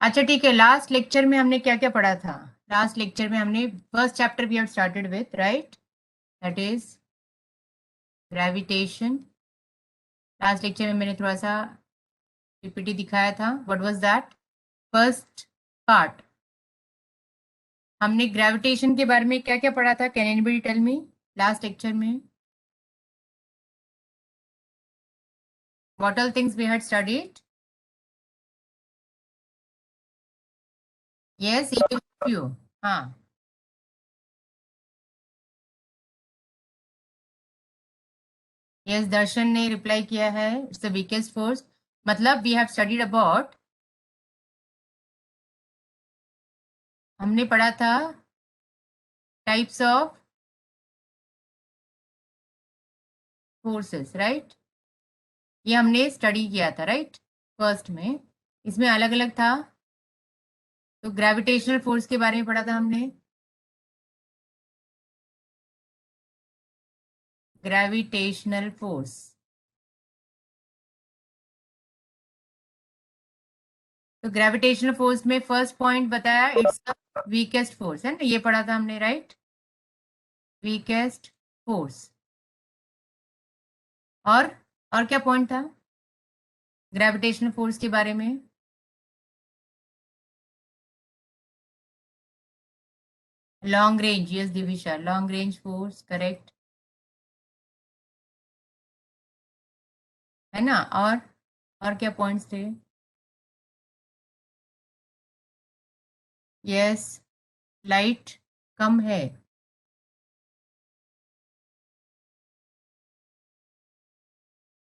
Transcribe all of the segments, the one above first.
अच्छा ठीक है, लास्ट लेक्चर में हमने क्या क्या पढ़ा था? लास्ट लेक्चर में हमने first chapter we have started with, right? That is gravitation. Last lecture में मैंने थोड़ा सा पीपीटी दिखाया था। What was that? First part हमने ग्रेविटेशन के बारे में क्या क्या पढ़ा था? Can anybody tell me last lecture में? What all things we had studied? Yes, you. हाँ, यस, दर्शन ने रिप्लाई किया है, इट्स द वीकेस्ट फोर्स। मतलब वी हैव स्टडीड अबाउट, हमने पढ़ा था टाइप्स ऑफ फोर्सेस, राइट? ये हमने स्टडी किया था, राइट? फर्स्ट में इसमें अलग अलग था। तो ग्रेविटेशनल फोर्स के बारे में पढ़ा था हमने। ग्रेविटेशनल फोर्स, तो ग्रेविटेशनल फोर्स में फर्स्ट पॉइंट बताया, इट्स द वीकेस्ट फोर्स, है ना? ये पढ़ा था हमने, राइट? Weakest force. और और क्या पॉइंट था ग्रेविटेशनल फोर्स के बारे में? Long range, yes Divisha, long range force, correct, है ना? और क्या पॉइंट्स थे? यस, लाइट कम है।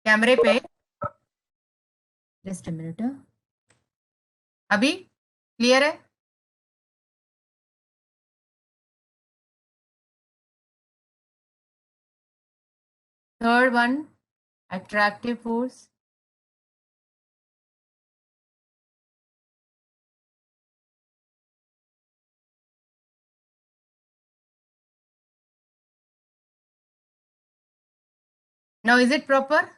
कैमरे पे जस्ट अ मिनट, अभी क्लियर है? Third one, attractive force. Now is it proper?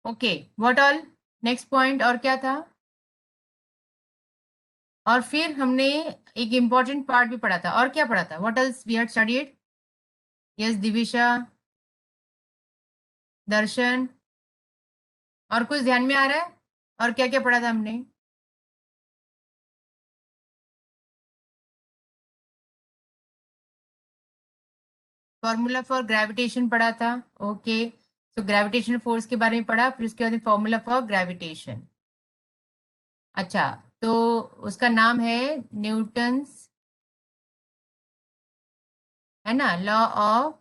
Okay, what all? Next point और क्या था? और फिर हमने एक इंपॉर्टेंट पार्ट भी पढ़ा था, और क्या पढ़ा था? What else we had studied? Yes Divisha, Darshan, और कुछ ध्यान में आ रहा है? और क्या क्या पढ़ा था हमने? फॉर्मूला फॉर ग्रेविटेशन पढ़ा था। ओके, तो ग्रेविटेशनल फोर्स के बारे में पढ़ा, फिर उसके बाद फॉर्मूला फॉर ग्रेविटेशन। अच्छा, तो उसका नाम है न्यूटन्स, है ना, law of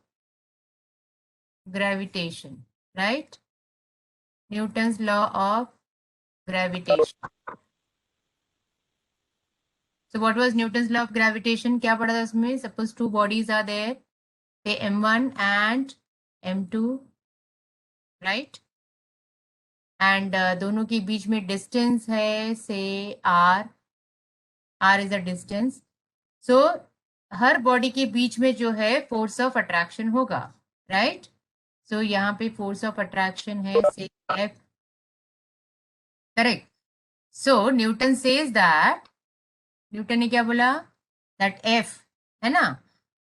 gravitation, right? Newton's law of gravitation. So what was Newton's law of gravitation? क्या पढ़ा था उसमें? Suppose two bodies are there, say M1 and M2, right? And दोनों के बीच में distance है, say R. R is a distance. So her body के बीच में जो है फोर्स ऑफ अट्रैक्शन होगा, राइट? सो यहाँ पे फोर्स ऑफ अट्रैक्शन है, से F, correct? So Newton says that, Newton ने क्या बोला? दैट F, है ना,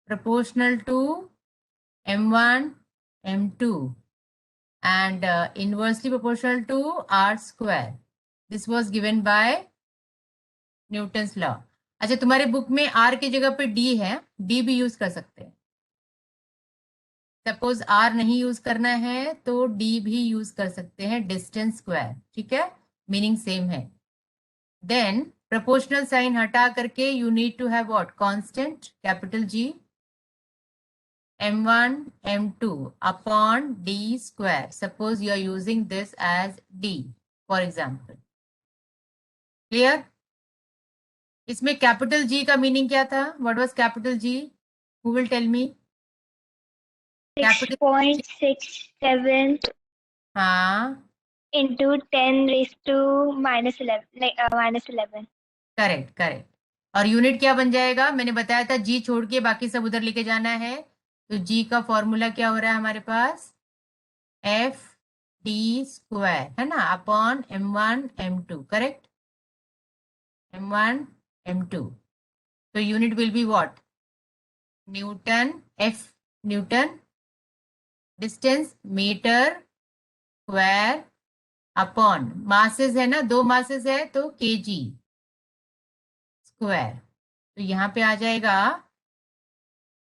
proportional to m1 m2 and inversely proportional to r square. This was given by Newton's law. अच्छा, तुम्हारे बुक में r की जगह पे d है, d भी यूज कर सकते हैं। सपोज r नहीं यूज करना है तो d भी यूज कर सकते हैं, डिस्टेंस स्क्वायर, ठीक है? मीनिंग सेम है। देन प्रोपोर्शनल साइन हटा करके you need to have what? Constant, capital G, m1 m2 upon d square. Suppose you are using this as d, for example. Clear? इसमें capital G का meaning क्या था? What was capital G? Who will tell me? Capital 6.67 हाँ, into 10 raised to minus 11, like minus 11. Correct correct. और unit क्या बन जाएगा? मैंने बताया था जी छोड़ के बाकी सब उधर लेके जाना है। तो जी का फॉर्मूला क्या हो रहा है हमारे पास? एफ डी स्क्वायर, है ना, upon m1 m2, correct, m1 m2. तो unit will be what, newton, F newton, distance metre square, upon masses है ना, दो मासेस है तो केजी स्क्वायर. तो यहाँ पे आ जाएगा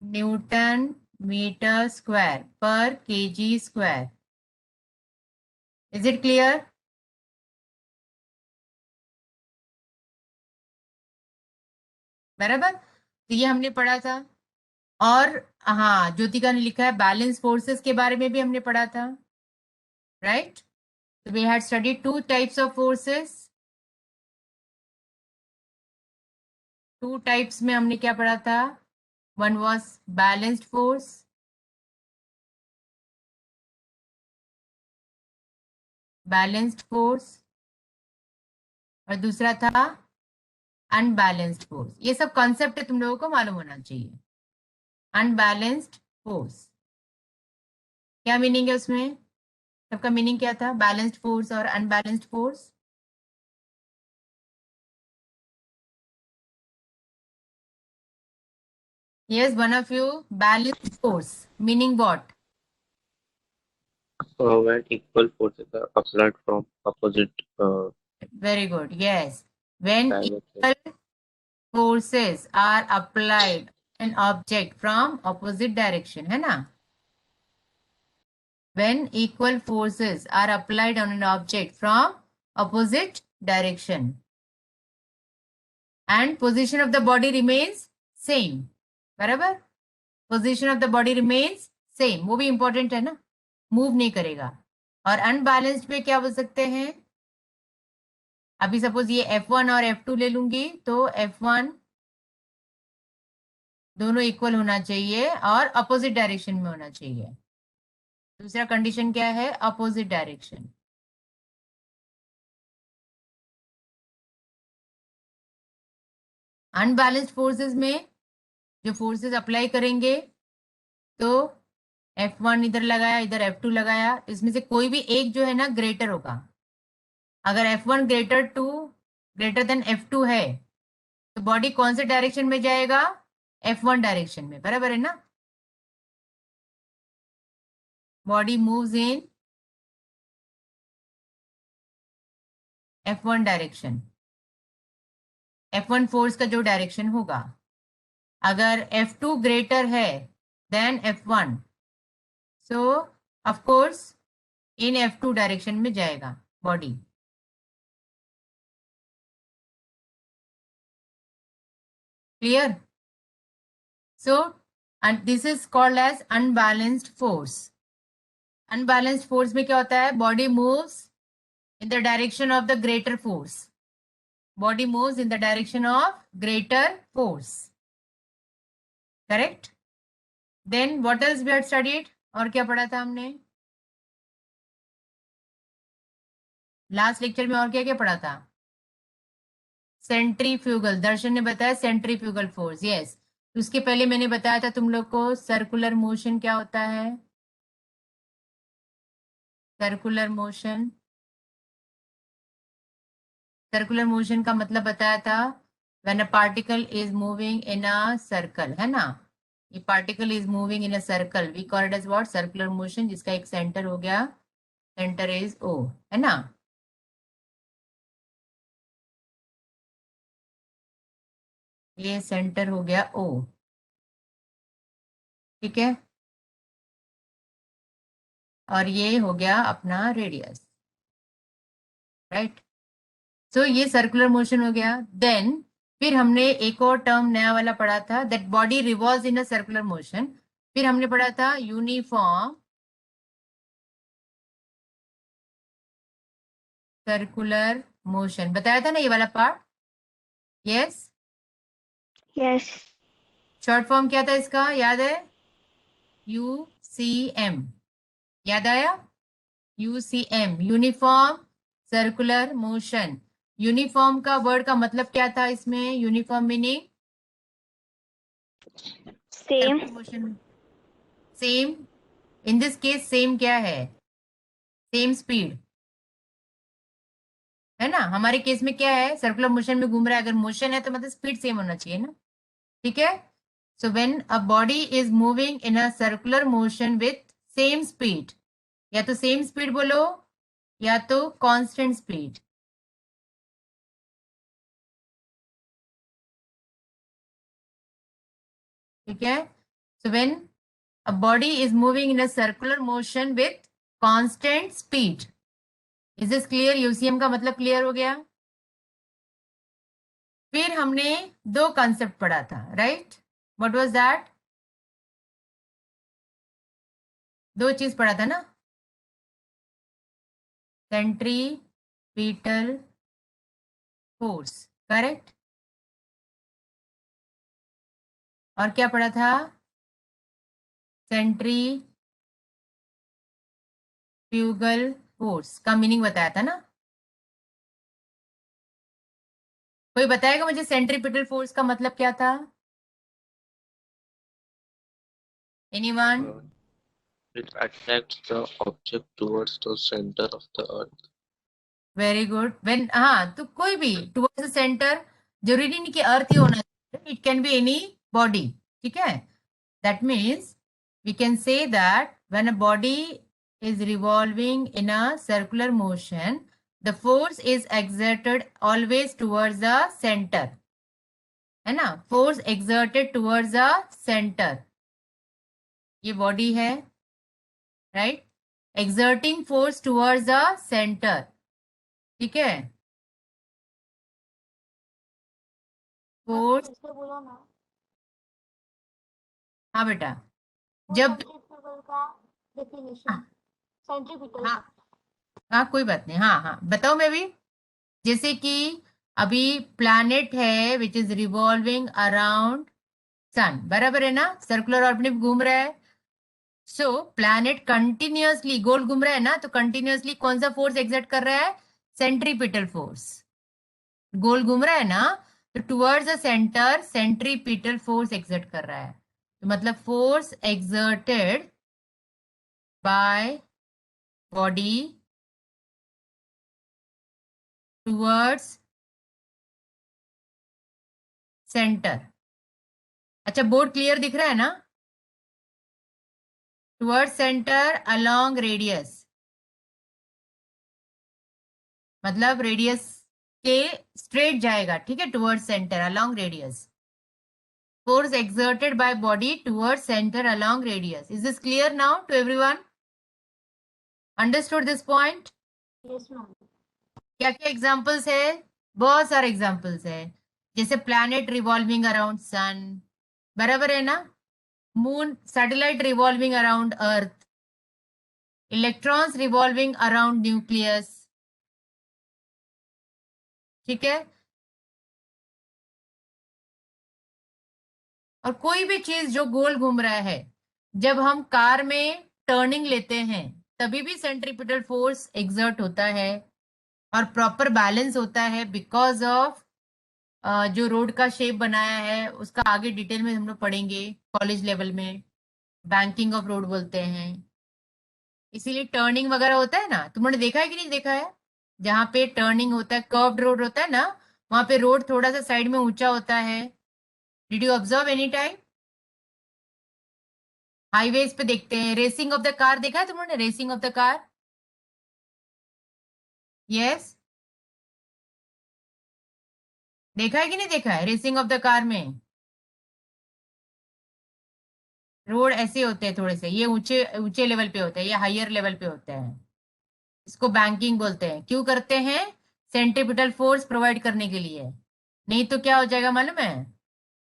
न्यूटन मीटर स्क्वायर पर KG square. Is it clear? बराबर. तो ये हमने पढ़ा था. और हाँ, ज्योतिका ने लिखा है बैलेंस फोर्सेस के बारे में भी हमने पढ़ा था, right. So we had studied two types of forces. Two types में हमने क्या पढ़ा था? One was balanced force. Balanced force. और दूसरा था अनबैलेंस्ड फोर्स. ये सब कॉन्सेप्ट तुम लोगों को मालूम होना चाहिए. अनबैलेंस्ड फोर्स क्या मीनिंग है उसमें? सबका मीनिंग क्या था, बैलेंस्ड फोर्स और unbalanced force? Yes, one of you. Balanced force. Meaning what? When equal forces are applied from opposite Very good. Yes. When directions. equal forces are applied an object from opposite direction, है ना? When equal forces are applied on an object from opposite direction and position of the body remains same. बराबर? Position of the body remains same. वो भी important है ना, move नहीं करेगा. और अनबैलेंस्ड पे क्या बोल सकते हैं? अभी सपोज ये F1 और F2 ले लूंगी तो F1 दोनों इक्वल होना चाहिए और अपोजिट डायरेक्शन में होना चाहिए. दूसरा कंडीशन क्या है? Opposite direction. अनबैलेंस्ड फोर्सेस में जो फोर्सेस अप्लाई करेंगे तो F1 इधर लगाया, इधर F2 लगाया, इसमें से कोई भी एक जो है ना ग्रेटर होगा. अगर F1 ग्रेटर देन F2 है तो बॉडी कौन से डायरेक्शन में जाएगा? F1 डायरेक्शन में. बराबर है ना? Body moves in F1 direction. F1 force का जो डायरेक्शन होगा. अगर F2 ग्रेटर है then F1 so of course in F2 direction में जाएगा body. Clear? So and this is called as unbalanced force. Unbalanced force में क्या होता है? Body moves in the direction of the greater force. Body moves in the direction of greater force. Correct? Then what else we had studied? और क्या पढ़ा था हमने last lecture में? और क्या क्या पढ़ा था? सेंट्रीफ्यूगल. दर्शन ने बताया सेंट्रीफ्यूगल फोर्स. यस. उसके पहले मैंने बताया था तुम लोग को सर्कुलर मोशन क्या होता है. Circular motion. सर्कुलर मोशन का मतलब बताया था when a particle is moving in a circle, है ना. ये particle is moving in a circle, we call it as what, circular motion, जिसका एक सेंटर हो गया, सेंटर इज ओ, है ना. ये सेंटर हो गया ओ. ठीक है. और ये हो गया अपना रेडियस, राइट. सो ये सर्कुलर मोशन हो गया. देन फिर हमने एक और टर्म नया वाला पढ़ा था, that body revolves in a circular motion. फिर हमने पढ़ा था यूनिफॉर्म सर्कुलर मोशन. बताया था ना ये वाला part. Yes. Yes. Short form क्या था इसका, याद है? UCM. याद आया? UCM, uniform circular motion. Uniform का वर्ड का मतलब क्या था इसमें? Uniform meaning Same. Motion. Same. In this case same क्या है? सेम स्पीड, है ना। हमारे केस में क्या है, सर्कुलर मोशन में घूम रहा है, अगर मोशन है तो मतलब स्पीड सेम होना चाहिए ना, ठीक है। So when a body is moving in a circular motion with same speed, या तो सेम स्पीड बोलो या तो कांस्टेंट स्पीड, ठीक है। So when a body is moving in a circular motion with constant speed, is this clear? UCM का मतलब clear हो गया। फिर हमने दो कॉन्सेप्ट पढ़ा था, राइट? What was that? दो चीज पढ़ा था ना, सेंट्रीपिटल फोर्स, करेक्ट। और क्या पढ़ा था? सेंट्रीफ्यूगल फोर्स का मीनिंग बताया था ना। कोई बताएगा मुझे सेंट्रीपिटल फोर्स का मतलब क्या था? Anyone? Uh, it attracts the object towards the center of the earth. Very good. When, हाँ, तो कोई भी टुवर्ड्स द सेंटर, जरूरी नहीं कि अर्थ ही होना चाहिए, it can be any body, ठीक है। That means we can say that when a body is revolving in a circular motion, the force is exerted always towards the center, है ना, force exerted towards the center, ये body है, right, exerting force towards the center, ठीक है। Force, बोलो ना हाँ बेटा, वो जब, सेंट्रीफ्यूगल का डेफिनेशन हाँ सेंट्रीपिटल हाँ का हाँ, कोई बात नहीं, हाँ हाँ बताओ। मैं भी, जैसे कि अभी प्लैनेट है which is revolving around sun, बराबर है ना, सर्कुलर ऑर्बिट घूम रहा है। सो प्लैनेट कंटिन्यूअसली गोल घूम रहा है ना, तो कंटिन्यूअसली कौन सा फोर्स एग्जर्ट कर रहा है? Centripetal force. गोल घूम रहा है ना, तो towards the centre centripetal force exert कर रहा है, तो मतलब force exerted by body towards centre. अच्छा, बोर्ड क्लियर दिख रहा है ना? टुवर्ड्स सेंटर अलोंग रेडियस, मतलब रेडियस के स्ट्रेट जाएगा, ठीक है, towards centre along radius. Force exerted by body towards center along radius. Is this clear now to everyone? Understood this point? Yes ma'am क्या क्या एग्जांपल्स है? बहुत सारे एग्जांपल्स है, जैसे प्लैनेट रिवॉल्विंग अराउंड सन, बराबर है ना, मून सैटेलाइट रिवॉल्विंग अराउंड अर्थ, इलेक्ट्रॉन्स रिवॉल्विंग अराउंड न्यूक्लियस, ठीक है। और कोई भी चीज जो गोल घूम रहा है, जब हम कार में टर्निंग लेते हैं तभी भी सेंट्रीपिटल फोर्स एग्जर्ट होता है, और प्रॉपर बैलेंस होता है बिकॉज ऑफ जो रोड का शेप बनाया है उसका आगे डिटेल में हम लोग पढ़ेंगे कॉलेज लेवल में, बैंकिंग ऑफ रोड बोलते हैं। इसीलिए टर्निंग वगैरह होता है ना, तुमने देखा है कि नहीं देखा है, जहाँ पे टर्निंग होता है, कर्व्ड रोड होता है ना, वहां पे रोड थोड़ा सा साइड में ऊंचा होता है। Did you observe any time? Highways पे देखते हैं, रेसिंग ऑफ द कार देखा है तुमने, racing of the car? Yes, देखा है कि नहीं देखा है, रेसिंग ऑफ द कार में रोड ऐसे होते हैं थोड़े से, ये ऊंचे ऊंचे लेवल पे होते हैं, ये हायर लेवल पे होते हैं। इसको बैंकिंग बोलते हैं। क्यों करते हैं? सेंट्रीपिटल फोर्स प्रोवाइड करने के लिए, नहीं तो क्या हो जाएगा मालूम है,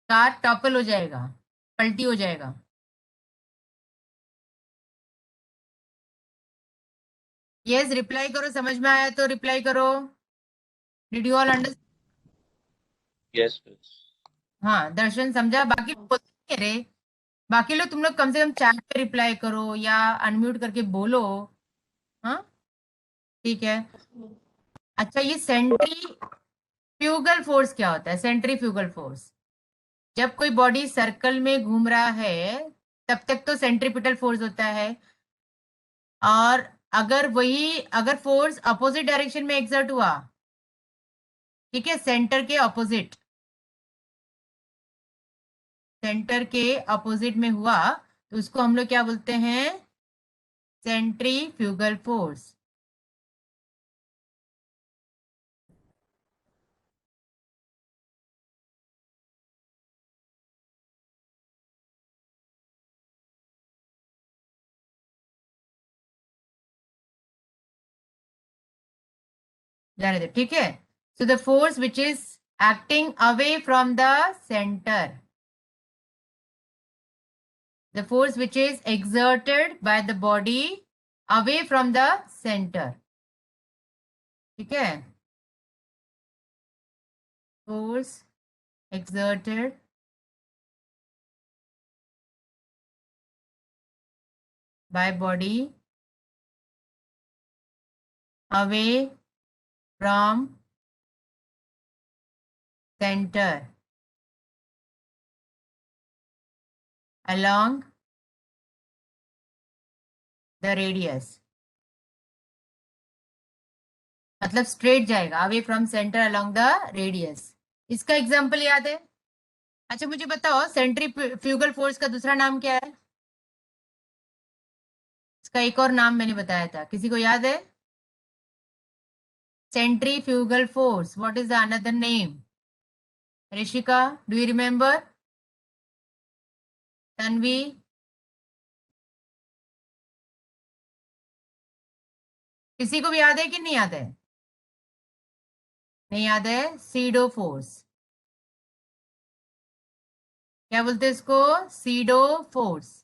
कार टॉपल हो जाएगा, पलटी हो जाएगा। यस, रिप्लाई करो, समझ में आया तो रिप्लाई करो। Did you all understand? Yes, yes. हाँ, दर्शन समझा, बाकी लोग बोलते नहीं रे, बाकी लोग, तुम लोग कम से कम चैट पे रिप्लाई करो या अनम्यूट करके बोलो। हाँ, ठीक है। अच्छा, ये सेंट्रीफ्यूगल फोर्स क्या होता है? सेंट्रीफ्यूगल फोर्स, जब कोई बॉडी सर्कल में घूम रहा है तब तक तो सेंट्रीपिटल फोर्स होता है, और अगर फोर्स अपोजिट डायरेक्शन में एक्सर्ट हुआ, ठीक है, सेंटर के अपोजिट में हुआ, तो उसको हम लोग क्या बोलते हैं? Centrifugal force. जाने दो, ठीक है। So the force which is acting away from the centre, the force which is exerted by the body away from the center, ठीक है, force exerted by body away from center along the radius, मतलब straight जाएगा, away from centre along the radius. इसका example याद है? अच्छा मुझे बताओ, सेंट्रीफ्यूगल फोर्स का दूसरा नाम क्या है? इसका एक और नाम मैंने बताया था, किसी को याद है? Centrifugal force, what is the another name? Rishika, do you remember? Tanvi, किसी को भी याद है कि नहीं याद है? नहीं याद है? SIDO force. क्या बोलते हैं इसको? SIDO force.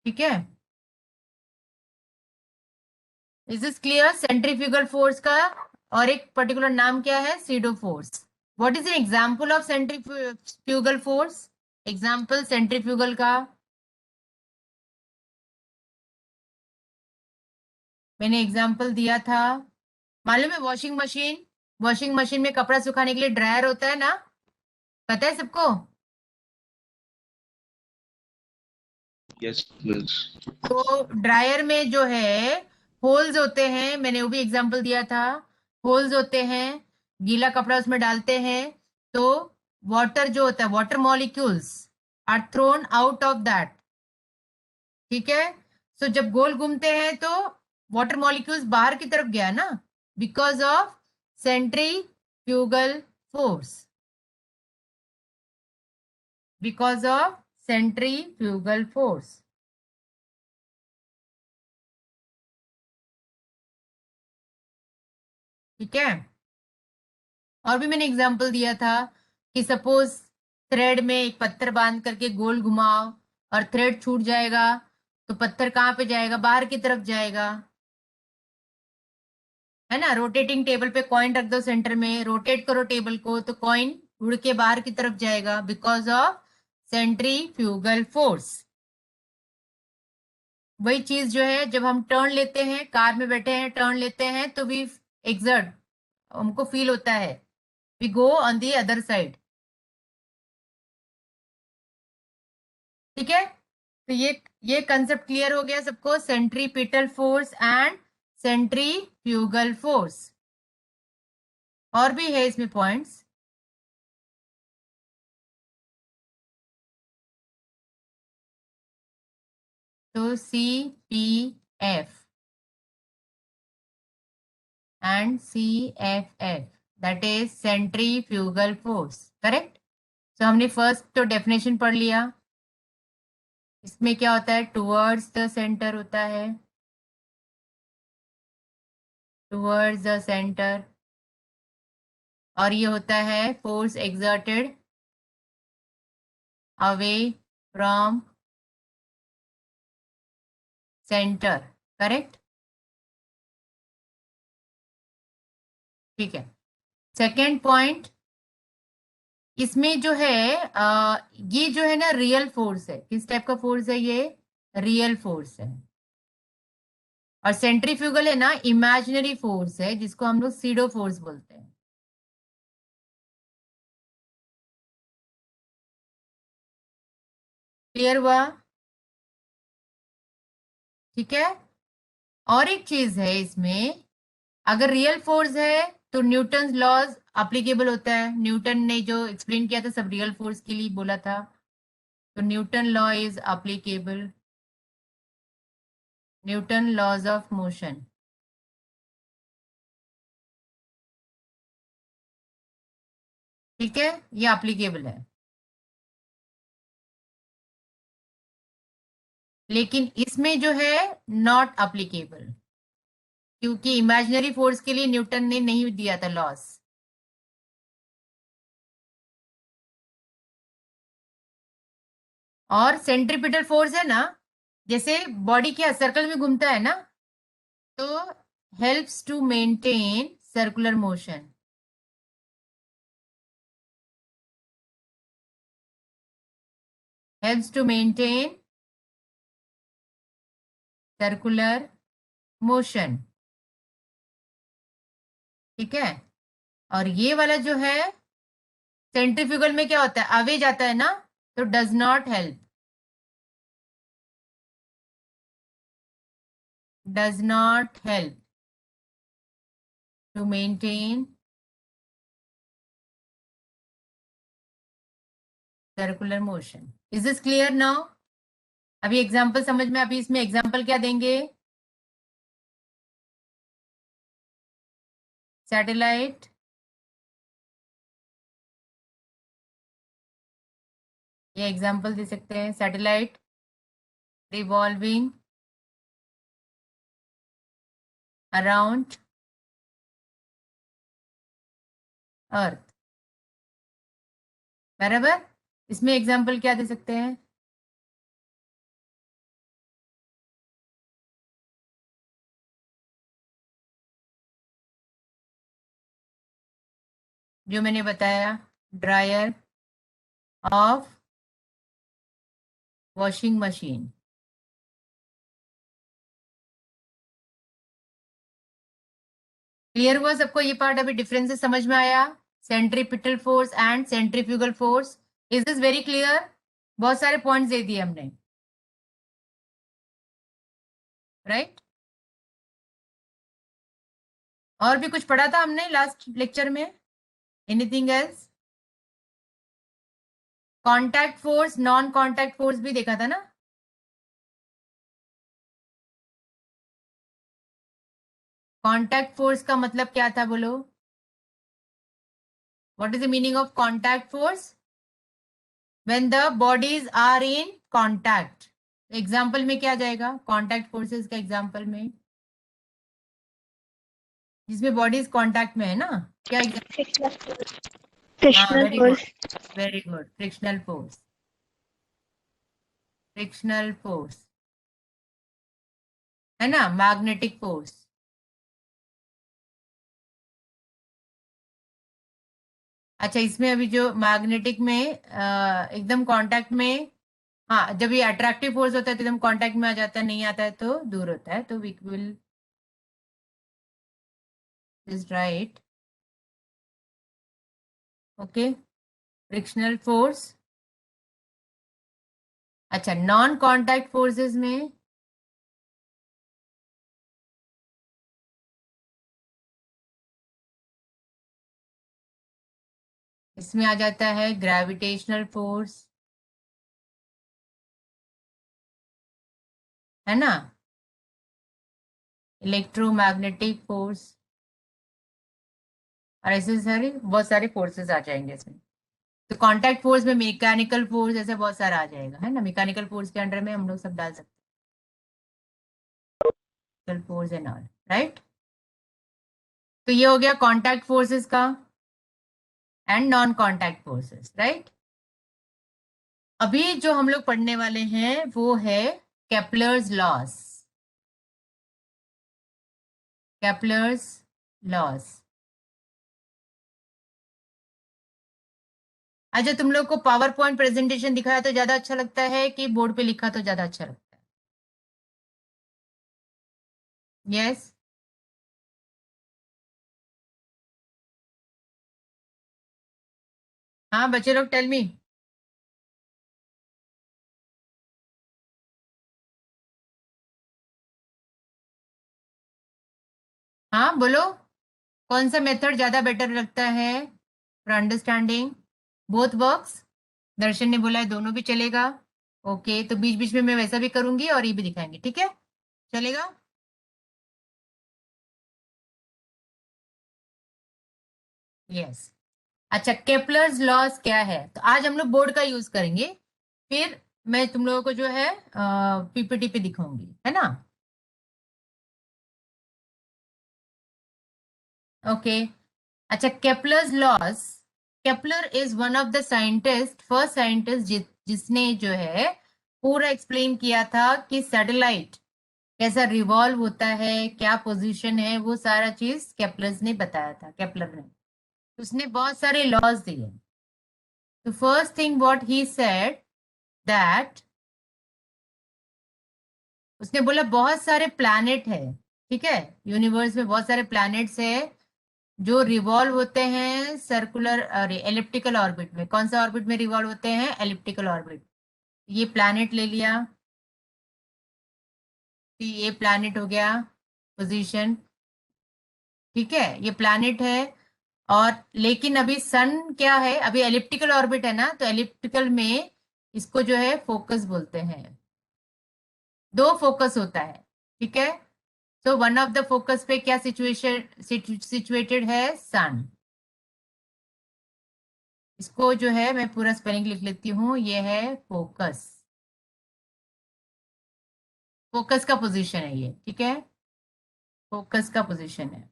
ठीक है, is this clear? Centrifugal force का और एक पर्टिकुलर नाम क्या है? SIDO force. What is an example of centrifugal force? Example centrifugal का मैंने एग्जांपल दिया था, मालूम है? वॉशिंग मशीन में कपड़ा सुखाने के लिए ड्रायर होता है ना, पता है सबको? Yes, please. तो ड्रायर में जो है होल्स होते हैं, मैंने वो भी एग्जांपल दिया था, होल्स होते हैं, गीला कपड़ा उसमें डालते हैं तो वाटर जो होता है, water molecules are thrown out of that, ठीक है। सो जब गोल घूमते हैं तो वाटर मॉलिक्यूल्स बाहर की तरफ गया ना, because of centrifugal force, because of centrifugal force, ठीक है। और भी मैंने एग्जांपल दिया था कि सपोज थ्रेड में एक पत्थर बांध करके गोल घुमाओ और थ्रेड छूट जाएगा, तो पत्थर कहाँ पे जाएगा? बाहर की तरफ जाएगा, है ना। रोटेटिंग टेबल पे कॉइन रख दो सेंटर में, रोटेट करो टेबल को तो कॉइन उड़ के बाहर की तरफ जाएगा, बिकॉज ऑफ सेंट्रीफ्यूगल फोर्स। वही चीज जो है, जब हम टर्न लेते हैं, कार में बैठे हैं, टर्न लेते हैं तो भी एक्सर्ट, हमको फील होता है, we go on the other side, ठीक है। तो ये कंसेप्ट क्लियर हो गया सबको, centripetal force and centrifugal force. और भी है इसमें पॉइंट्स, तो C P F and C F F, that is centrifugal force, correct. तो हमने फर्स्ट तो डेफिनेशन पढ़ लिया, इसमें क्या होता है? टुवर्ड्स द सेंटर होता है, टुवर्ड्स द सेंटर, और ये होता है force exerted away from centre, correct, ठीक है। सेकेंड पॉइंट, इसमें जो है ये जो है ना रियल फोर्स है, किस टाइप का फोर्स है? ये रियल फोर्स है, और सेंट्रीफ्यूगल है ना इमेजिनरी फोर्स है जिसको हम लोग सीडो फोर्स बोलते हैं। क्लियर हुआ? ठीक है। और एक चीज है इसमें, अगर रियल फोर्स है तो न्यूटन लॉज अप्लीकेबल होता है। न्यूटन ने जो एक्सप्लेन किया था सब रियल फोर्स के लिए बोला था, तो Newton law is applicable, Newton laws of motion. ठीक है, ये अप्लीकेबल है। लेकिन इसमें जो है नॉट अप्लीकेबल, क्योंकि इमेजिनरी फोर्स के लिए न्यूटन ने नहीं दिया था लॉस। और सेंट्रीपिटल फोर्स है ना, जैसे बॉडी क्या सर्कल में घूमता है ना, तो helps to maintain circular motion. Helps to maintain circular motion. ठीक है। और ये वाला जो है सेंट्रीफ्यूगल में क्या होता है, अवे जाता है ना, तो does not help, does not help to maintain circular motion. Is this clear now? अभी एग्जाम्पल समझ में, अभी इसमें एग्जाम्पल क्या देंगे? सैटेलाइट, ये एग्जाम्पल दे सकते हैं, सैटेलाइट रिवॉल्विंग अराउंड अर्थ। बराबर। इसमें एग्जाम्पल क्या दे सकते हैं? जो मैंने बताया, dryer of washing machine. Clear हुआ सबको ये पार्ट? अभी डिफरेंसेस समझ में आया? Centripetal force and centrifugal force. Is this very clear? बहुत सारे पॉइंट्स दे दिए हमने, राइट? और भी कुछ पढ़ा था हमने लास्ट लेक्चर में? Anything else? Contact force, non contact force भी देखा था ना? कॉन्टैक्ट फोर्स का मतलब क्या था बोलो? What is the meaning of contact force? When the bodies are in contact. Example में क्या जाएगा कॉन्टैक्ट फोर्सेस का एग्जाम्पल में? जिसमें बॉडीज कॉन्टैक्ट में है ना, क्या एग्जाम्पल? हाँ, Frictional very good, force. Very good. Frictional force, frictional force है ना, मैग्नेटिक फोर्स। अच्छा, इसमें अभी जो मैग्नेटिक में एकदम कांटेक्ट में, हाँ, जब ये अट्रैक्टिव फोर्स होता है तो एकदम कांटेक्ट में आ जाता है, नहीं आता है तो दूर होता है, तो we will is right. Okay, frictional force. अच्छा, नॉन कांटेक्ट फोर्सेस में इसमें आ जाता है ग्रेविटेशनल फोर्स, है ना, इलेक्ट्रोमैग्नेटिक फोर्स, और ऐसे सारे बहुत सारे फोर्सेस आ जाएंगे इसमें। तो कांटेक्ट फोर्स में मैकेनिकल फोर्स ऐसे बहुत सारा आ जाएगा, है ना, मैकेनिकल फोर्स के अंडर में हम लोग सब डाल सकते हैं, फोर्स एंड ऑल, राइट? तो ये हो गया कांटेक्ट फोर्सेस का and non contact forces, right? अभी जो हम लोग पढ़ने वाले हैं वो है केपलर्स लॉस, केपलर्स लॉस। अच्छा, तुम लोग को पावर पॉइंट प्रेजेंटेशन दिखाया तो ज्यादा अच्छा लगता है कि बोर्ड पे लिखा तो ज्यादा अच्छा लगता है? यस, हाँ बच्चे लोग टेल मी। हाँ बोलो, कौन सा मेथड ज्यादा बेटर लगता है for understanding? Both works? Darshan ने बोला है दोनों भी चलेगा। ओके, तो बीच बीच में मैं वैसा भी करूंगी और ये भी दिखाएंगे, ठीक है? चलेगा? यस। अच्छा, केपलर्स लॉस क्या है? तो आज हम लोग बोर्ड का यूज करेंगे, फिर मैं तुम लोगों को जो है पीपीटी पे दिखाऊंगी, है ना? ओके। अच्छा, Kepler's loss. Kepler is one of the scientist, first scientist जिसने जो है पूरा एक्सप्लेन किया था कि सैटेलाइट कैसा रिवॉल्व होता है, क्या पोजीशन है, वो सारा चीज केपलर ने बताया था। केपलर ने उसने बहुत सारे लॉज दिए। तो first thing what he said that, उसने बोला बहुत सारे प्लैनेट है, ठीक है, यूनिवर्स में बहुत सारे प्लैनेट्स है जो रिवॉल्व होते हैं सर्कुलर, अरे एलिप्टिकल ऑर्बिट में। कौन सा ऑर्बिट में रिवॉल्व होते हैं? Elliptical orbit. ये प्लैनेट ले लिया, तो ये प्लैनेट हो गया पोजीशन, ठीक है, ये प्लैनेट है। और लेकिन अभी सन क्या है, अभी एलिप्टिकल ऑर्बिट है ना, तो एलिप्टिकल में इसको जो है फोकस बोलते हैं। दो फोकस होता है, ठीक है। So one of the focus पे क्या सिचुएशन सिचुएटेड है? सन। इसको जो है मैं पूरा स्पेलिंग लिख लेती हूँ, ये है फोकस। फोकस का पोजीशन है ये, ठीक है, फोकस का पोजीशन है।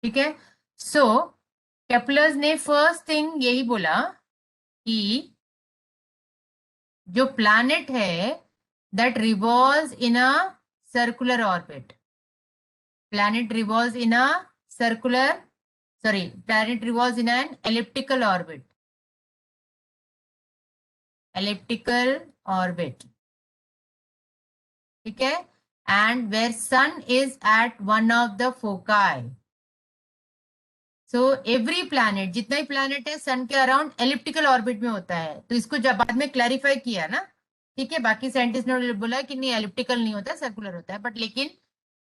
ठीक है। सो केपलर्स ने फर्स्ट थिंग यही बोला कि जो प्लैनेट है that revolves in a circular orbit, planet revolves in a circular, sorry, planet revolves in an elliptical orbit, elliptical orbit, ठीक है, and where sun is at one of the foci. So every planet, जितना ही planet है सन के around elliptical orbit में होता है। तो इसको जब बाद में क्लैरिफाई किया ना, ठीक है, बाकी साइंटिस्ट ने बोला कि नहीं एलिप्टिकल नहीं होता, सर्कुलर होता है, बट लेकिन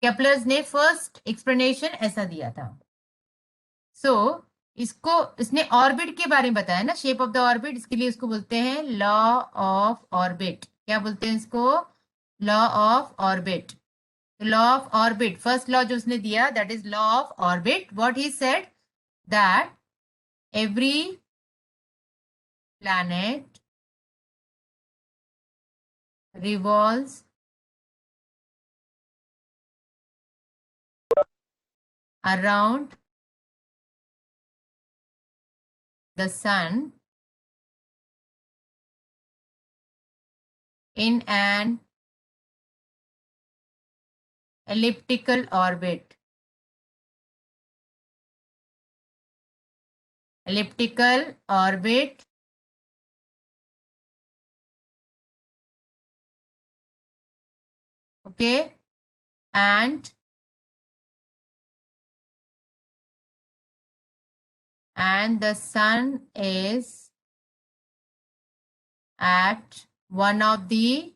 केपलर्स ने फर्स्ट एक्सप्लेनेशन ऐसा दिया था। सो इसको, इसने ऑर्बिट के बारे में बताया ना, शेप ऑफ द ऑर्बिट, इसके लिए इसको बोलते हैं लॉ ऑफ ऑर्बिट। क्या बोलते हैं इसको? Law of orbit. Law of orbit, first law जो उसने दिया that is law of orbit. What he said that every planet revolves around the sun in an elliptical orbit. Elliptical orbit okay, and the sun is at one of the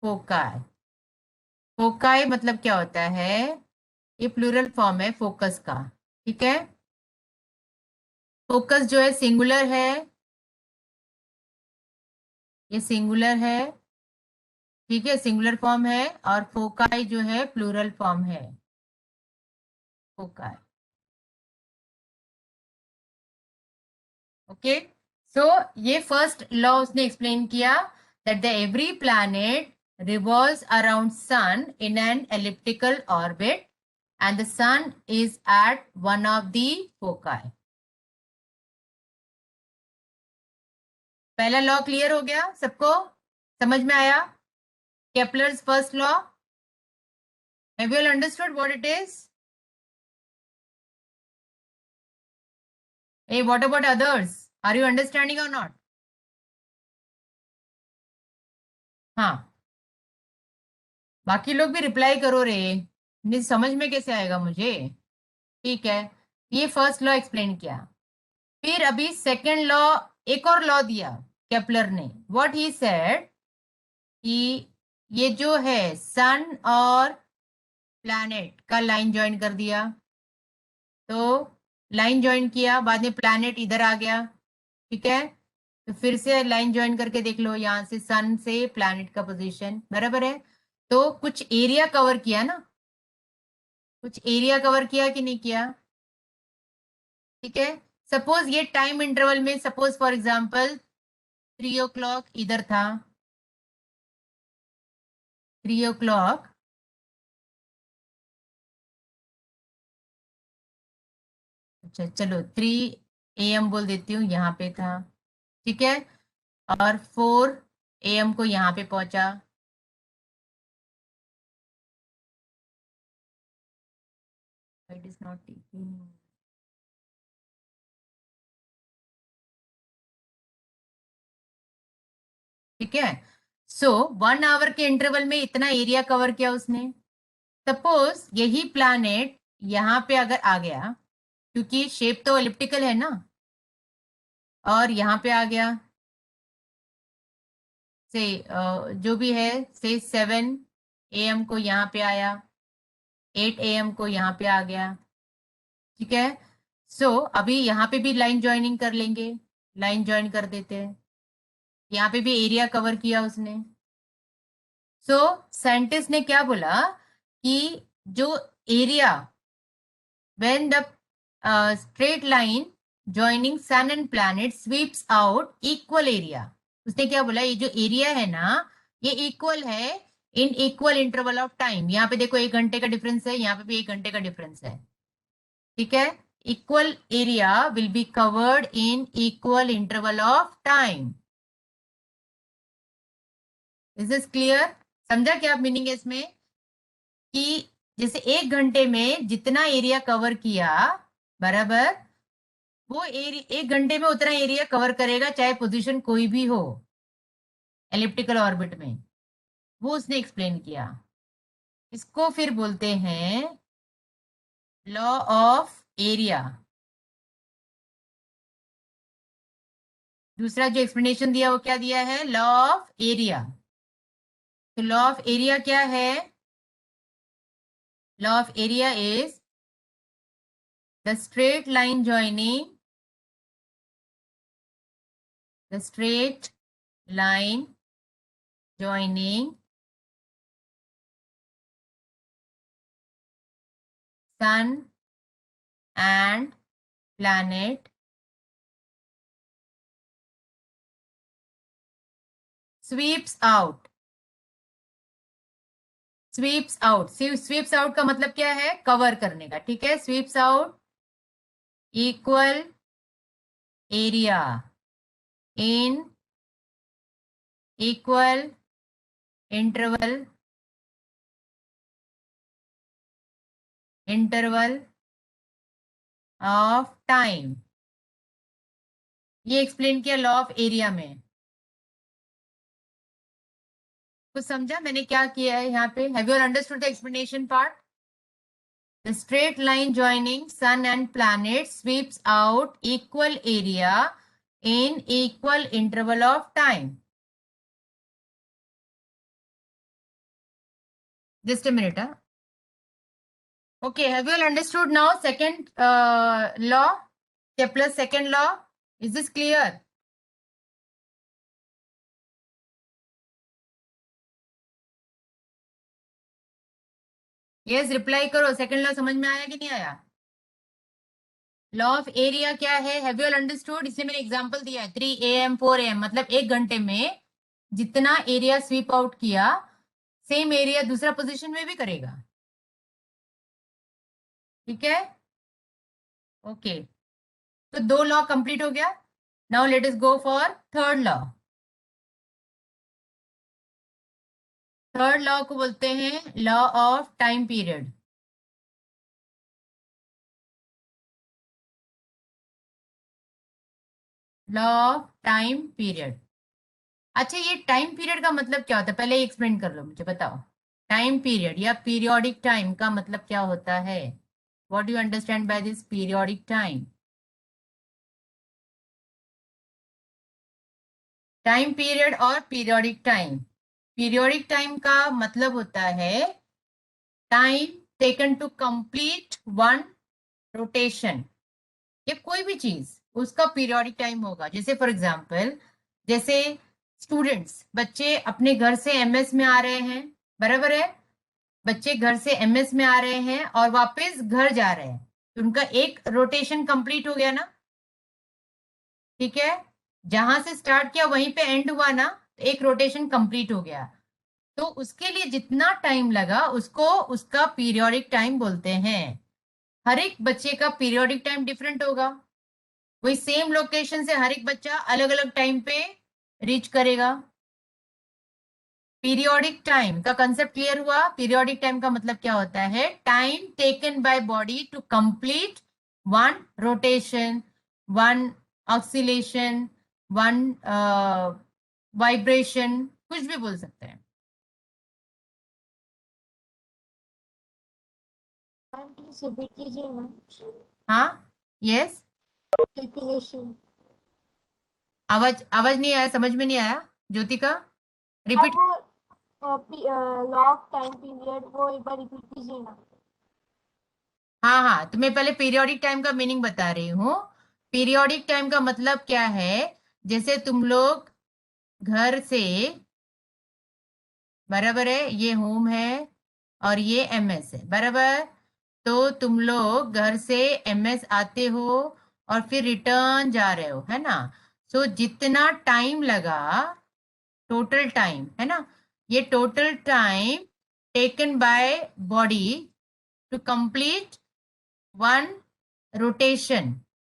foci. Foci मतलब क्या होता है? ये plural form है focus का, ठीक है। Focus जो है सिंगुलर है, ये सिंगुलर है, ठीक है, सिंगुलर फॉर्म है। और फोकाई जो है प्लूरल फॉर्म है, फोकाई। ओके, सो ये फर्स्ट लॉ उसने एक्सप्लेन किया that the every planet revolves around sun in an elliptical orbit and the sun is at one of the foci. पहला लॉ क्लियर हो गया सबको? समझ में आया? Kepler's first law, have you all understood what it is? Hey, what about others? Are you understanding or not? हाँ, बाकी लोग भी रिप्लाई करो रे, नहीं समझ में कैसे आएगा मुझे। ठीक है, ये फर्स्ट लॉ एक्सप्लेन किया। फिर अभी सेकंड लॉ, एक और लॉ दिया केपलर ने। व्हाट ही सेड कि ये जो है सन और प्लैनेट का लाइन ज्वाइन कर दिया, तो लाइन ज्वाइन किया, बाद में प्लैनेट इधर आ गया, ठीक है, तो फिर से लाइन ज्वाइन करके देख लो, यहां से सन से प्लैनेट का पोजीशन बराबर है, तो कुछ एरिया कवर किया ना, कुछ एरिया कवर किया कि नहीं किया। ठीक है, सपोज ये टाइम इंटरवल में, सपोज फॉर एग्जांपल 3 o'clock इधर था, 3 o'clock, अच्छा चलो 3 AM बोल देती हूँ, यहाँ पे था, ठीक है, और 4 AM को यहाँ पे पहुंचा। इट इज नॉट टेकिंग, ठीक है, सो 1 hour के इंटरवल में इतना एरिया कवर किया उसने। सपोज यही प्लैनेट यहाँ पे अगर आ गया, क्योंकि शेप तो एलिप्टिकल है ना, और यहाँ पे आ गया, से जो भी है, से 7 AM को यहाँ पे आया, 8 AM को यहाँ पे आ गया, ठीक है, सो अभी यहाँ पे भी लाइन ज्वाइनिंग कर लेंगे, लाइन ज्वाइन कर देते हैं, यहाँ पे भी एरिया कवर किया उसने। सो साइंटिस्ट ने क्या बोला कि जो area when the straight line joining sun and planet sweeps out equal area, उसने क्या बोला, ये जो एरिया है ना, ये इक्वल है in equal interval of time. यहाँ पे देखो 1 घंटे का डिफरेंस है, यहाँ पे भी 1 घंटे का डिफरेंस है, ठीक है, equal area will be covered in equal interval of time. Is this clear? समझा क्या मीनिंग है इसमें, कि जैसे 1 घंटे में जितना एरिया कवर किया बराबर, वो एरिया 1 घंटे में उतना एरिया कवर करेगा, चाहे पोजीशन कोई भी हो एलिप्टिकल ऑर्बिट में, वो उसने एक्सप्लेन किया। इसको फिर बोलते हैं लॉ ऑफ एरिया। दूसरा जो एक्सप्लेनेशन दिया वो क्या दिया है, लॉ ऑफ एरिया। तो लॉ ऑफ एरिया क्या है, law of area is the straight line joining, the straight line joining sun and planet sweeps out, sweeps out, sweeps out का मतलब क्या है, कवर करने का, ठीक है, sweeps out equal area in equal interval of time। ये explain किया लॉ ऑफ एरिया में। कुछ समझा मैंने क्या किया है यहाँ पे? Have you understood the explanation part? The straight line joining sun and planet sweeps out equal area in equal interval of time. Just a minute. Okay, have you all understood now second law, Kepler's second law? Is this clear? Yes, reply करो, second law समझ में आया कि नहीं आया? Law of area क्या है, have you all understood? इसलिए मैंने एग्जांपल दिया है 3 AM 4 AM, मतलब 1 घंटे में जितना एरिया स्वीप आउट किया, सेम एरिया दूसरा पोजीशन में भी करेगा, ठीक है, ओके। तो 2 लॉ कंप्लीट हो गया। Now let us go for third law. Third law को बोलते हैं law of time period. Law of time period. अच्छा, ये टाइम पीरियड का मतलब क्या होता है, पहले एक्सप्लेन कर लो, मुझे बताओ। टाइम पीरियड या पीरियोडिक टाइम का मतलब क्या होता है? What do you understand by this periodic time? Time period और पीरियोडिक टाइम। पीरियोडिक टाइम का मतलब होता है time taken to complete one rotation, या कोई भी चीज उसका पीरियोडिक टाइम होगा। जैसे फॉर एग्जांपल, जैसे स्टूडेंट्स, बच्चे अपने घर से एमएस में आ रहे हैं, बराबर है? बच्चे घर से एमएस में आ रहे हैं और वापस घर जा रहे हैं, तो उनका एक रोटेशन कंप्लीट हो गया ना, ठीक है? जहां से स्टार्ट किया वहीं पे एंड हुआ ना, तो एक रोटेशन कंप्लीट हो गया। तो उसके लिए जितना टाइम लगा उसको उसका पीरियोडिक टाइम बोलते हैं। हर एक बच्चे का पीरियोडिक टाइम डिफरेंट होगा, वही सेम लोकेशन से हर एक बच्चा अलग अलग टाइम पे रीच करेगा। पीरियोडिक टाइम का कंसेप्ट क्लियर हुआ? पीरियोडिक टाइम का मतलब क्या होता है? Time taken by body to complete one rotation, one oscillation, one vibration, कुछ भी बोल सकते हैं। मैम प्लीज रिपीट कीजिए मैम। हाँ, यस। कैलकुलेशन। आवाज आवाज नहीं आया, समझ में नहीं आया ज्योतिका, अब रिपीट। वो लॉ ऑफ टाइम पीरियड वो एक बार रिपीट कीजिए ना। हाँ हाँ, तो मैं पहले पीरियोडिक टाइम का मीनिंग बता रही हूँ। पीरियोडिक टाइम का मतलब क्या है? जैसे तुम लोग घर से, बराबर है, ये होम है और ये एमएस है, बराबर? तो तुम लोग घर से एमएस आते हो और फिर रिटर्न जा रहे हो, है ना? सो जितना टाइम लगा, टोटल टाइम है ना, ये total time taken by body to complete one rotation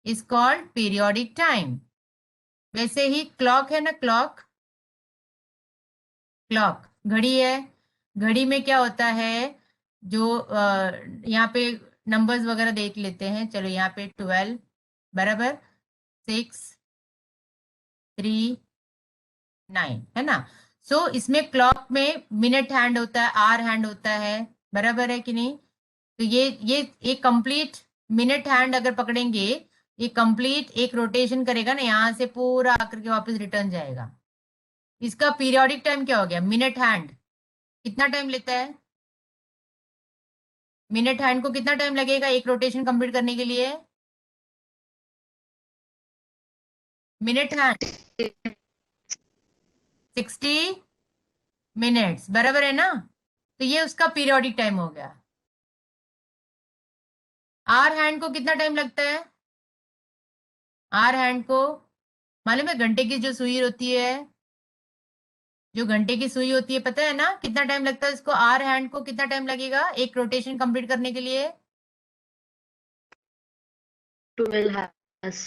is called periodic time. वैसे ही क्लॉक है ना, क्लॉक, क्लॉक घड़ी है। घड़ी में क्या होता है? जो यहाँ पे नंबर्स वगैरह देख लेते हैं, चलो यहाँ पे 12, बराबर, 6, 3, 9, है ना? सो इसमें क्लॉक में मिनट हैंड होता है, आवर हैंड होता है, बराबर है कि नहीं? तो ये कंप्लीट मिनट हैंड अगर पकड़ेंगे, ये कंप्लीट एक रोटेशन करेगा ना, यहाँ से पूरा आकर के वापस रिटर्न जाएगा। इसका पीरियोडिक टाइम क्या हो गया? मिनट हैंड कितना टाइम लेता है? मिनट हैंड को कितना टाइम लगेगा एक रोटेशन कंप्लीट करने के लिए? मिनट हैंड 60 मिनट्स, बराबर है ना? तो ये उसका पीरियोडिक टाइम हो गया। आर हैंड को कितना टाइम लगता है? आर हैंड को मालूम है? घंटे की जो सुई होती है, जो घंटे की सुई होती है, पता है ना कितना टाइम लगता है इसको? आर हैंड को कितना टाइम लगेगा एक रोटेशन कंप्लीट करने के लिए? 12 hours.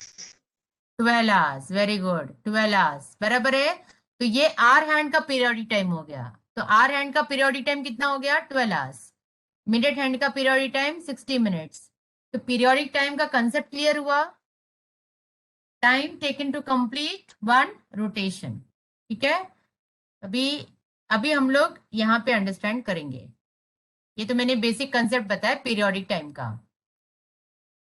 12 hours, very good, 12 hours, बराबर है। तो ये आर हैंड का पीरियोडिक टाइम हो गया। तो आर हैंड का पीरियोडिक टाइम कितना हो गया? 12 आवर्स। मिनट हैंड का पीरियोडिक टाइम 60 मिनट्स। तो पीरियोडिक टाइम का कंसेप्ट क्लियर हुआ? Time taken to complete one rotation, ठीक है? अभी अभी हम लोग यहाँ पे अंडरस्टैंड करेंगे। ये तो मैंने बेसिक कंसेप्ट बताया पीरियोडिक टाइम का।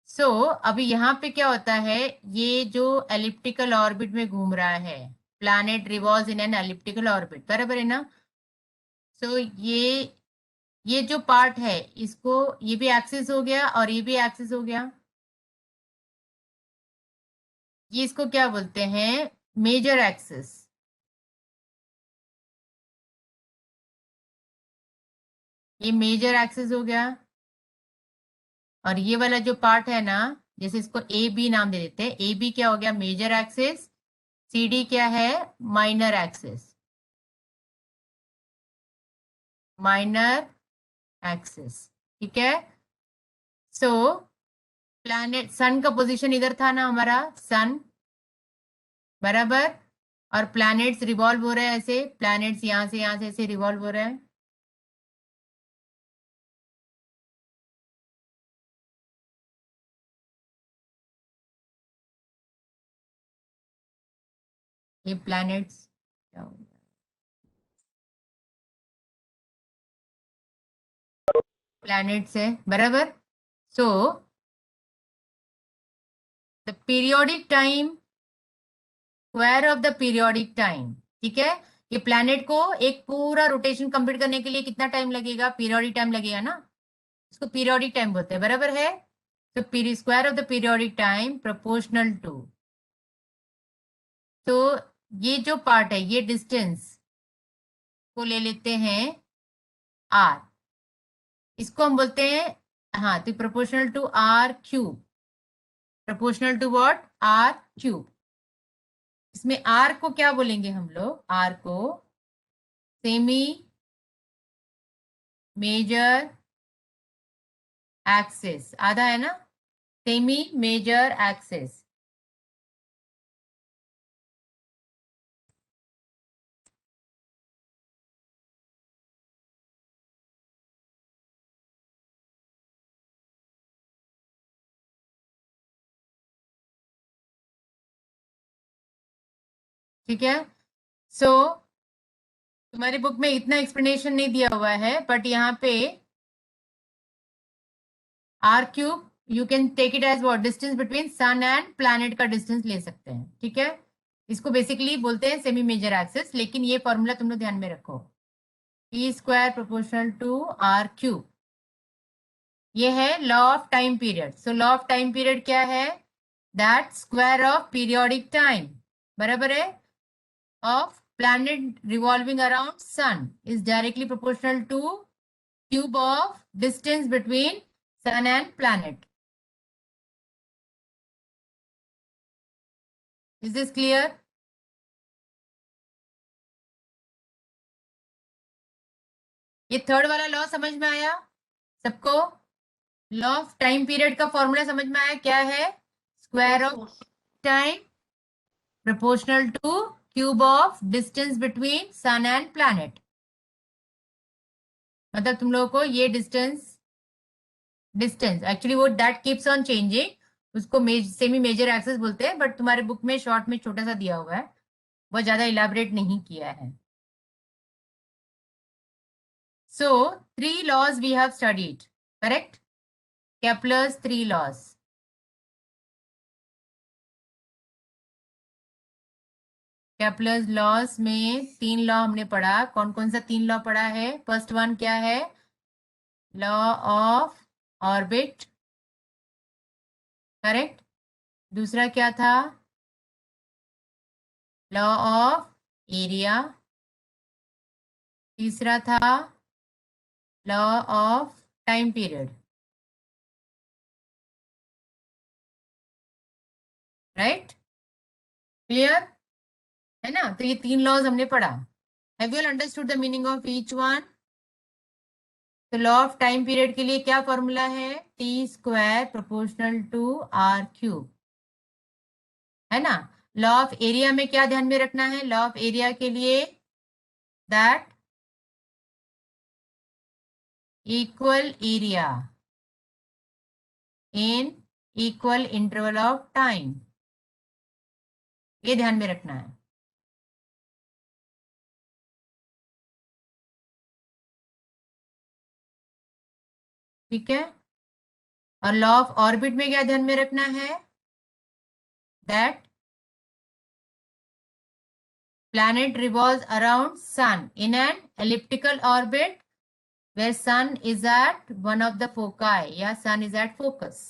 सो अभी यहाँ पे क्या होता है? ये जो एलिप्टिकल ऑर्बिट में घूम रहा है, planet revolves in an elliptical orbit, बराबर है ना? सो ये जो पार्ट है, इसको, ये भी एक्सिस हो गया और ये भी एक्सिस हो गया। ये इसको क्या बोलते हैं? Major axis. ये मेजर एक्सिस हो गया। और ये वाला जो पार्ट है ना, जैसे इसको ए बी नाम दे देते हैं, ए बी क्या हो गया? Major axis. सी डी क्या है? माइनर एक्सिस, माइनर एक्सिस, ठीक है? सो प्लैनेट सन का पोजीशन इधर था ना हमारा, सन, बराबर? और प्लैनेट्स रिवॉल्व हो रहे हैं ऐसे, प्लैनेट्स यहाँ से ऐसे रिवॉल्व हो रहे हैं। ये प्लैनेट्स प्लैनेट्स है बराबर. So the periodic time, square of the periodic time, ठीक है. ये प्लैनेट को एक पूरा रोटेशन कंप्लीट करने के लिए कितना टाइम लगेगा? पीरियोडिक टाइम लगेगा ना, इसको पीरियोडिक टाइम बोलते हैं बराबर है. तो square of the periodic time proportional to, तो ये जो पार्ट है ये डिस्टेंस को ले लेते हैं आर, इसको हम बोलते हैं, हाँ, तो proportional to are cube, proportional to what? R cube. इसमें आर को क्या बोलेंगे हम लोग? आर को सेमी मेजर एक्सिस, आधा है ना, सेमी मेजर एक्सिस. ठीक है. सो तुम्हारी बुक में इतना एक्सप्लेनेशन नहीं दिया हुआ है, बट यहाँ पे R cube you can take it as what? Distance between sun and planet का डिस्टेंस ले सकते हैं. ठीक है, इसको बेसिकली बोलते हैं सेमी मेजर एक्सिस, लेकिन ये फॉर्मूला तुम लोग ध्यान में रखो, e square proportional to are cube. ये है law of time period. So law of time period क्या है? That square of periodic time बराबर है of planet revolving around sun is directly proportional to cube of distance between sun and planet. Is this clear? ये third वाला law समझ में आया सबको? लॉ ऑफ टाइम पीरियड का फॉर्मूला समझ में आया क्या है? Square of time proportional to cube of distance between sun and planet. मतलब तुम लोगों को ये डिस्टेंस एक्चुअली वो दैट कीप्स ऑन चेंजिंग, उसको सेमी मेजर एक्सिस बोलते हैं, बट तुम्हारे बुक में शॉर्ट में छोटा सा दिया हुआ है, वो ज्यादा इलाबरेट नहीं किया है. सो 3 laws we have studied, correct? Kepler's 3 laws. Kepler's laws में 3 लॉ हमने पढ़ा. कौन कौन सा 3 लॉ पढ़ा है? फर्स्ट वन क्या है? Law of orbit, correct. दूसरा क्या था? Law of area. तीसरा था law of time period, right? Clear है ना? तो ये 3 लॉज हमने पढ़ा. Have you all understood the meaning of each one? तो लॉ ऑफ टाइम पीरियड के लिए क्या फॉर्मूला है? T square proportional to are cube, है ना. लॉ ऑफ एरिया में क्या ध्यान में रखना है? लॉ ऑफ एरिया के लिए that equal area in equal interval of time, ये ध्यान में रखना है. ठीक है. और लॉ ऑफ ऑर्बिट में क्या ध्यान में रखना है? That planet revolves around sun in an elliptical orbit where sun is at one of the foci, या sun is at focus.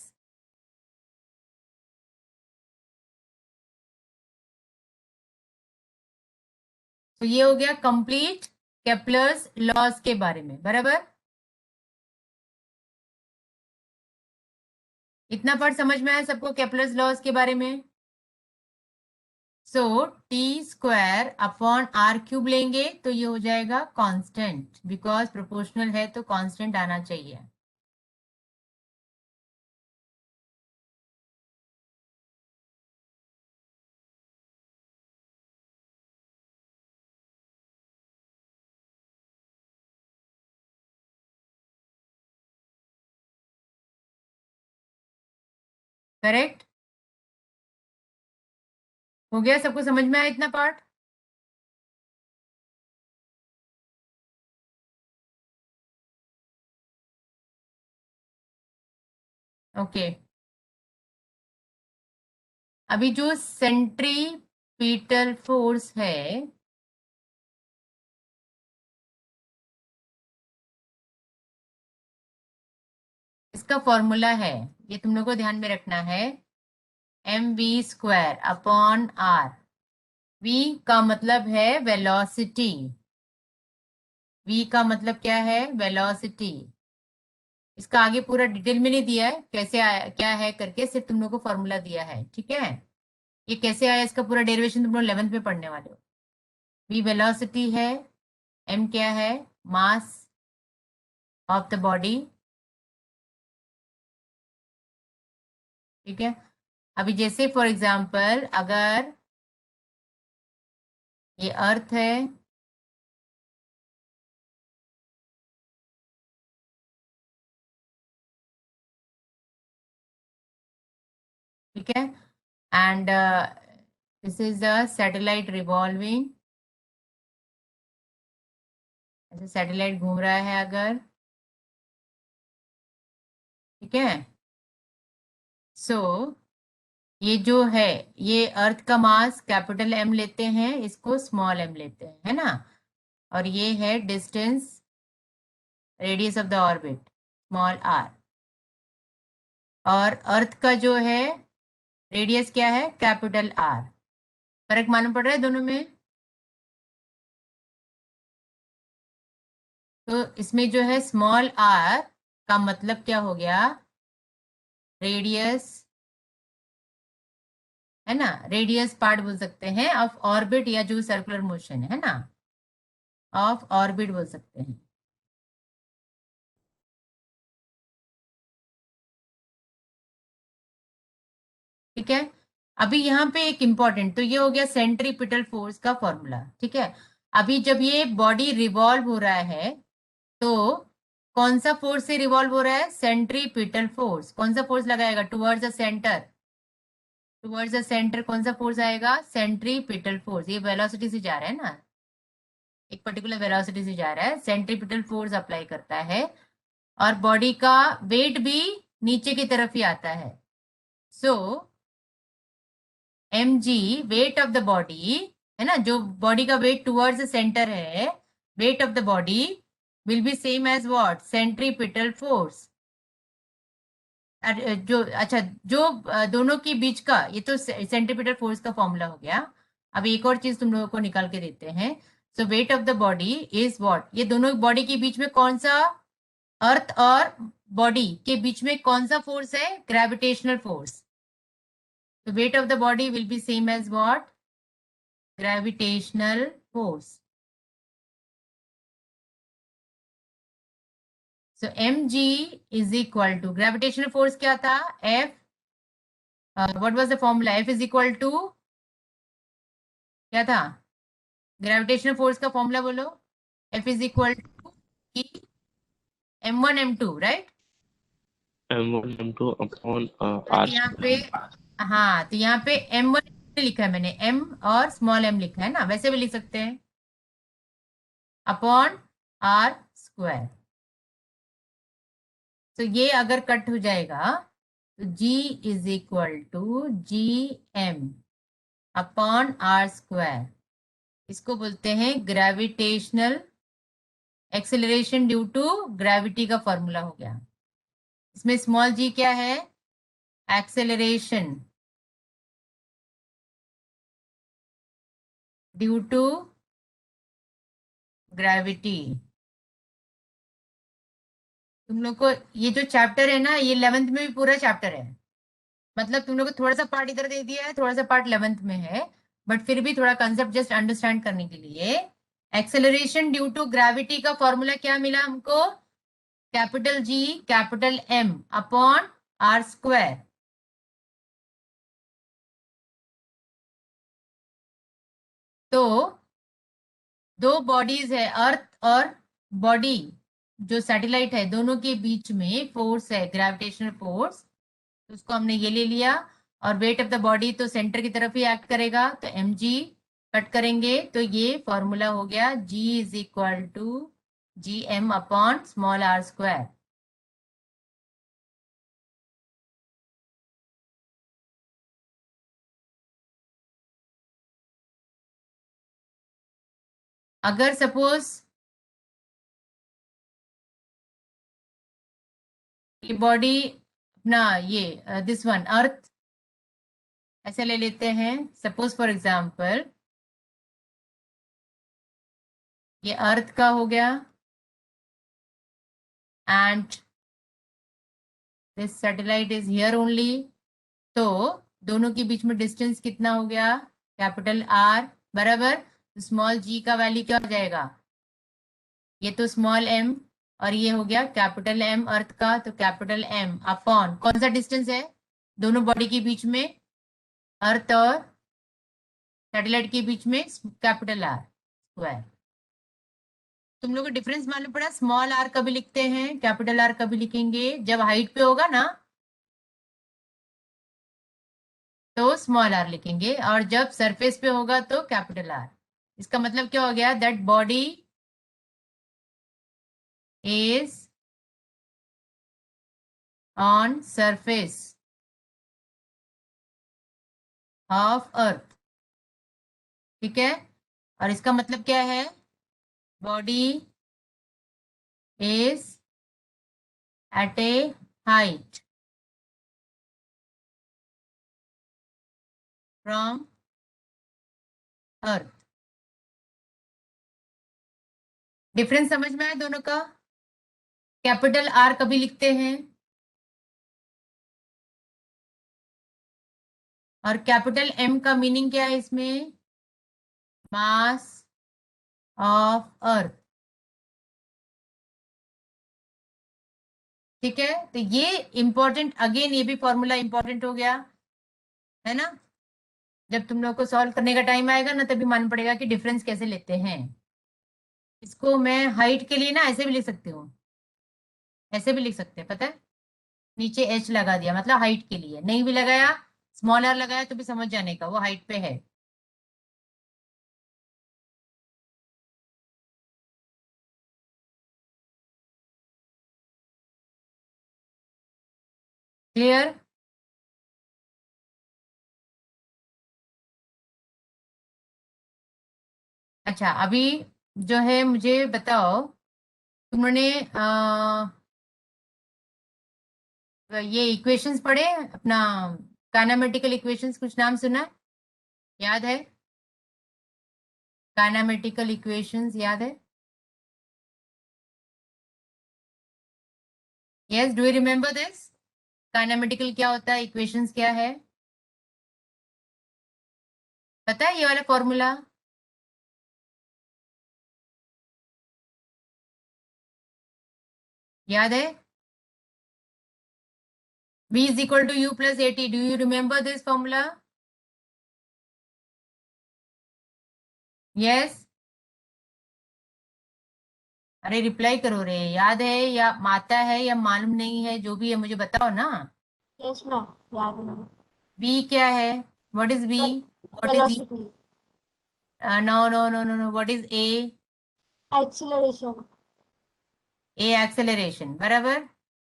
तो ये हो गया कंप्लीट केप्लर्स लॉज के बारे में, बराबर. इतना पार्ट समझ में आया सबको केप्लर्स लॉज के बारे में? So t square upon r cube लेंगे तो ये हो जाएगा कांस्टेंट, बिकॉज प्रोपोर्शनल है तो कांस्टेंट आना चाहिए. करेक्ट. हो गया सबको समझ में आया इतना पार्ट? ओके अभी जो सेंट्रीपिटल फोर्स है इसका फॉर्मूला है, ये तुम लोग को ध्यान में रखना है, mv² अपॉन r। v का मतलब है वेलोसिटी, v का मतलब क्या है, वेलोसिटी। इसका आगे पूरा डिटेल में नहीं दिया है कैसे आया क्या है करके, सिर्फ तुम लोग को फॉर्मूला दिया है, ठीक है। ये कैसे आया इसका पूरा डेरिवेशन तुम लोग 11th में पढ़ने वाले हो। v वेलोसिटी है, m क्या है, मास ऑफ द बॉडी, ठीक है। अभी जैसे फॉर एग्जांपल अगर ये अर्थ है, ठीक है, and this is a satellite revolving, ऐसे सैटेलाइट घूम रहा है अगर, ठीक है। सो ये जो है, ये अर्थ का मास कैपिटल एम लेते हैं, इसको स्मॉल एम लेते हैं, है ना। और ये है distance, radius of the orbit, small R. और अर्थ का जो है रेडियस क्या है, कैपिटल आर। फर्क मालूम पड़ रहा है दोनों में। तो इसमें जो है स्मॉल आर का मतलब क्या हो गया, रेडियस, है ना, रेडियस पार्ट बोल सकते हैं ऑफ ऑर्बिट, या जो सर्कुलर मोशन है ना, ऑफ ऑर्बिट बोल सकते हैं, ठीक है। अभी यहाँ पे एक इंपॉर्टेंट, तो ये हो गया सेंट्रीपिटल फोर्स का फॉर्मूला, ठीक है। अभी जब ये बॉडी रिवॉल्व हो रहा है तो कौन सा फोर्स से रिवॉल्व हो रहा है, सेंट्रीपिटल फोर्स। कौन सा फोर्स लगाएगा, towards the centre, towards the centre कौन सा फोर्स आएगा, सेंट्रीपिटल फोर्स। ये वेलोसिटी से जा रहा है ना, एक पर्टिकुलर वेलोसिटी से जा रहा है, सेंट्रीपिटल फोर्स अप्लाई करता है। और बॉडी का वेट भी नीचे की तरफ ही आता है। So mg weight of the body, है ना, जो बॉडी का वेट टुवर्ड्स द सेंटर है, weight of the body will be same as what, centripetal force. जो अच्छा जो दोनों के बीच का, ये तो सेंट्रीपिटल फोर्स का फॉर्मूला हो गया। अब एक और चीज तुम लोगों को निकाल के देते हैं। So weight of the body is what, ये दोनों बॉडी के बीच में कौन सा, अर्थ और बॉडी के बीच में कौन सा फोर्स है, ग्रेविटेशनल फोर्स। तो weight of the body will be same as what, gravitational force. So mg is equal to, gravitational force क्या था, F, what was the formula, F is equal to क्या था, ग्रेविटेशनल फोर्स का formula बोलो, F is equal to m1 m2, right. M1 M2 upon तो यहाँ पे, हाँ तो यहाँ पे m1 लिखा है मैंने, m और स्मॉल m लिखा है ना, वैसे भी लिख सकते हैं, अपॉन r²। तो ये अगर कट हो जाएगा तो g is equal to gm upon r²। इसको बोलते हैं gravitational acceleration due to gravity का फॉर्मूला हो गया। इसमें स्मॉल g क्या है, एक्सेलरेशन ड्यू टू ग्रेविटी। तुम लोग को ये जो चैप्टर है ना, ये 11th में भी पूरा चैप्टर है, मतलब तुम लोग को थोड़ा सा पार्ट इधर दे दिया है, थोड़ा सा पार्ट 11th में है, बट फिर भी थोड़ा कंसेप्ट जस्ट अंडरस्टैंड करने के लिए। एक्सेलरेशन ड्यू टू ग्रेविटी का फॉर्मूला क्या मिला हमको, capital G capital M upon r²। तो दो बॉडीज है, अर्थ और बॉडी जो सैटेलाइट है, दोनों के बीच में फोर्स है, ग्रेविटेशनल फोर्स, तो उसको हमने ये ले लिया। और वेट ऑफ द बॉडी तो सेंटर की तरफ ही एक्ट करेगा, तो mg कट करेंगे तो ये फॉर्मूला हो गया, g is equal to gm upon small r²। अगर सपोज ये बॉडी अपना ये दिस वन अर्थ ऐसे ले लेते हैं, सपोज फॉर एग्जांपल ये अर्थ का हो गया and this satellite is here only, तो दोनों के बीच में डिस्टेंस कितना हो गया, कैपिटल आर बराबर स्मॉल जी का वैल्यू क्या हो जाएगा, ये तो स्मॉल एम और ये हो गया कैपिटल एम अर्थ का, तो कैपिटल एम अपॉन कौन सा डिस्टेंस है दोनों बॉडी के बीच में, अर्थ और सैटेलाइट के बीच में कैपिटल आर स्क्वायर। तुम लोग को डिफरेंस मालूम पड़ा, स्मॉल आर कभी लिखते हैं कैपिटल आर कभी लिखेंगे, जब हाइट पे होगा ना तो स्मॉल आर लिखेंगे और जब सरफेस पे होगा तो कैपिटल आर। इसका मतलब क्या हो गया, that body is on surface of earth, ठीक है। और इसका मतलब क्या है, body is at a height from earth. Difference समझ में आया दोनों का, कैपिटल आर कभी लिखते हैं और कैपिटल एम का मीनिंग क्या है इसमें, मास ऑफ अर्थ, ठीक है। तो ये इंपॉर्टेंट, अगेन ये भी फॉर्मूला इंपॉर्टेंट हो गया है ना, जब तुम लोग को सॉल्व करने का टाइम आएगा ना तभी मालूम पड़ेगा कि डिफरेंस कैसे लेते हैं। इसको मैं हाइट के लिए ना ऐसे भी लिख सकती हूँ, ऐसे भी लिख सकते हैं, पता है, नीचे एच लगा दिया मतलब हाइट के लिए, नहीं भी लगाया स्मॉल आर लगाया तो भी समझ जाने का वो हाइट पे है। क्लियर? अच्छा अभी जो है मुझे बताओ, तुमने ये इक्वेशंस पढ़े अपना, काइनेमेटिकल इक्वेशंस कुछ नाम सुना है? याद है? काइनेमेटिकल इक्वेशंस याद है? Yes, do you remember this? Kinematical क्या होता है, इक्वेशंस क्या है, पता है ये वाला फॉर्मूला? याद है? V is equal to U plus AT. Do you remember this formula? Yes. अरे रिप्लाई करो रे, याद है या माता है या मालूम नहीं है, जो भी है मुझे बताओ ना। यस मैम, याद है। V क्या है? What is V? What is E? Velocity, No, no, no, no, no. What is A? Acceleration. A acceleration, बराबर।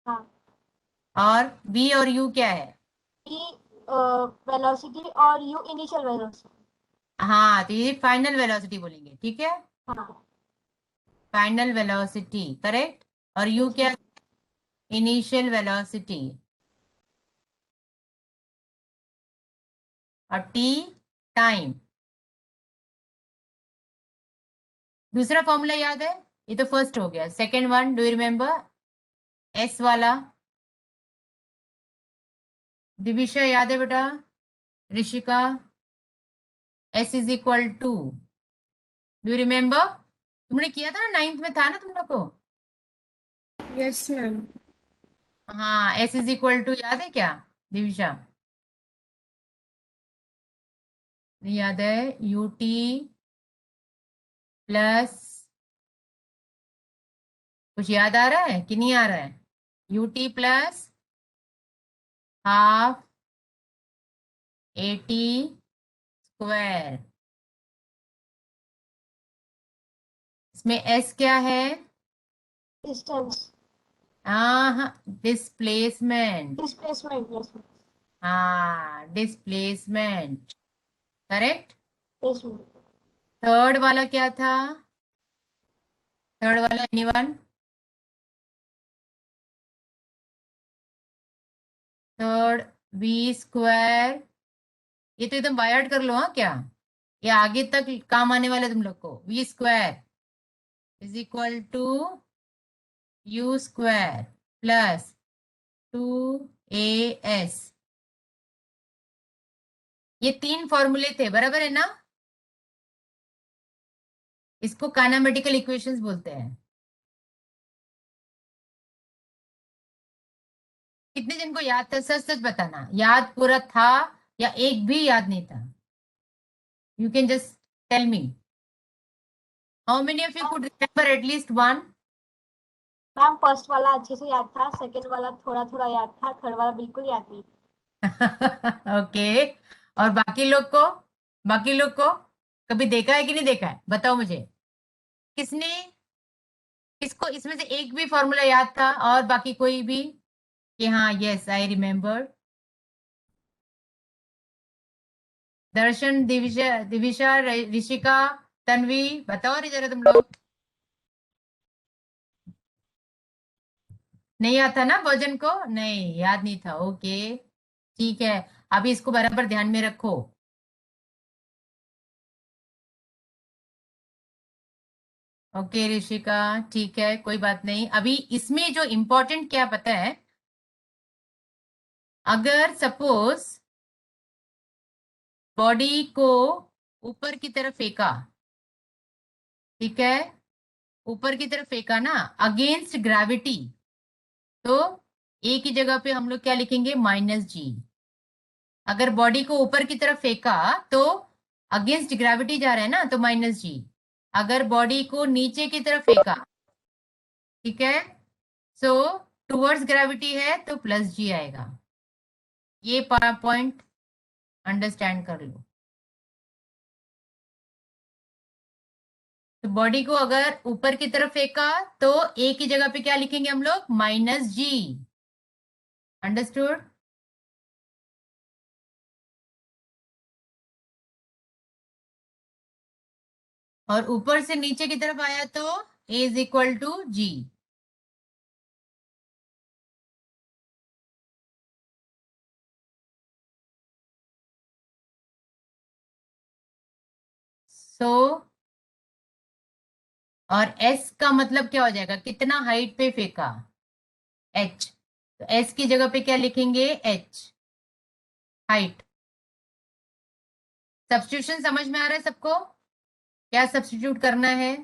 हाँ, और V और U क्या है? ई वेलोसिटी और यू इनिशियल वेलोसिटी। हाँ तो ये फाइनल वेलोसिटी बोलेंगे, ठीक है, हाँ, फाइनल वेलोसिटी करेक्ट। और U क्या? Initial velocity. और T टाइम। दूसरा फॉर्मूला याद है? ये तो फर्स्ट हो गया, second one do you remember? S वाला, दिविशा याद है बेटा? Rishika, S is equal to, do you remember? तुमने किया था ना, नाइन्थ में था ना तुम लोग को? Yes ma'am. हाँ, एस इज इक्वल टू याद है क्या दिविशा? याद है, यू टी प्लस, कुछ याद आ रहा है कि नहीं आ रहा है? U T plus half eighty square, इसमें एस क्या है? डिस्टेंस, हाँ, डिस्प्लेसमेंट। डिस्प्लेसमेंट। यस मैम, हाँ, displacement correct. Yes ma'am. Third वाला क्या था? थर्ड वाला एनीवन? थर्ड वी स्क्वायर, ये तो एकदम बाय हार्ट कर लो। हाँ क्या, ये आगे तक काम आने वाला है तुम लोग को। V square is equal to U square plus 2as। ये 3 फॉर्मूले थे, बराबर है ना? इसको काइनेमेटिकल इक्वेशंस बोलते हैं। कितने जन को याद था? सच सच बताना, याद पूरा था या एक भी याद नहीं था? You can just tell me. How many of you could remember at least one? Ma'am first वाला अच्छे से याद था, सेकंड वाला थोड़ा थोड़ा याद था, थर्ड वाला बिल्कुल याद नहीं। ओके। और बाकी लोग को कभी देखा है कि नहीं देखा है, बताओ मुझे। किसने, किसको इसमें से एक भी फॉर्मूला याद था और बाकी कोई भी कि हाँ यस आई रिमेम्बर? दर्शन, दिविशा, दिविशा, ऋषिका, तन्वी, बताओ रे जरा तुम लोग। नहीं आता ना भोजन को? नहीं याद नहीं था, ओके ठीक है। अभी इसको बराबर ध्यान में रखो। ओके ऋषिका, ठीक है कोई बात नहीं। अभी इसमें जो इम्पोर्टेंट क्या पता है, अगर सपोज बॉडी को ऊपर की तरफ फेंका, ठीक है, ऊपर की तरफ फेंका ना अगेंस्ट ग्रेविटी, तो ए की जगह पे हम लोग क्या लिखेंगे? -g। अगर बॉडी को ऊपर की तरफ फेंका तो अगेंस्ट ग्रेविटी जा रहा है ना, तो -g। अगर बॉडी को नीचे की तरफ फेंका, ठीक है, सो टुवर्ड्स ग्रेविटी है तो +g आएगा। ये पॉइंट अंडरस्टैंड कर लो। तो बॉडी को अगर ऊपर की तरफ फेंका तो ए की जगह पे क्या लिखेंगे हम लोग? -g। अंडरस्टूड? और ऊपर से नीचे की तरफ आया तो a is equal to g। So और s का मतलब क्या हो जाएगा? कितना हाइट पे फेंका? h। तो s की जगह पे क्या लिखेंगे? h, height. सब्स्टिट्यूशन समझ में आ रहा है सबको? क्या सब्स्टिट्यूट करना है?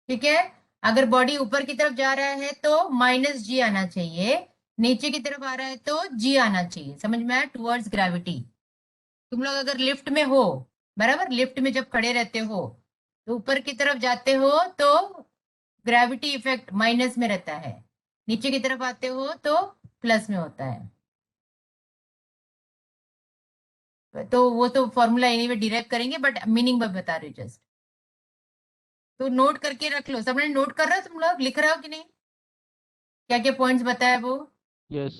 ठीक है, अगर बॉडी ऊपर की तरफ जा रहा है तो -g आना चाहिए, नीचे की तरफ आ रहा है तो g आना चाहिए। समझ में आया? Towards gravity. तुम लोग अगर लिफ्ट में हो, बराबर, लिफ्ट में जब खड़े रहते हो तो ऊपर की तरफ जाते हो तो ग्रेविटी इफेक्ट माइनस में रहता है, नीचे की तरफ आते हो तो प्लस में होता है। तो वो तो फॉर्मूला एनीवे डिराइव करेंगे, बट मीनिंग मैं बता रही हूँ जस्ट। तो नोट करके रख लो। सबने नोट कर रहे हो? तुम लोग लिख रहे हो कि नहीं? क्या क्या पॉइंट्स बताया वो? Yes.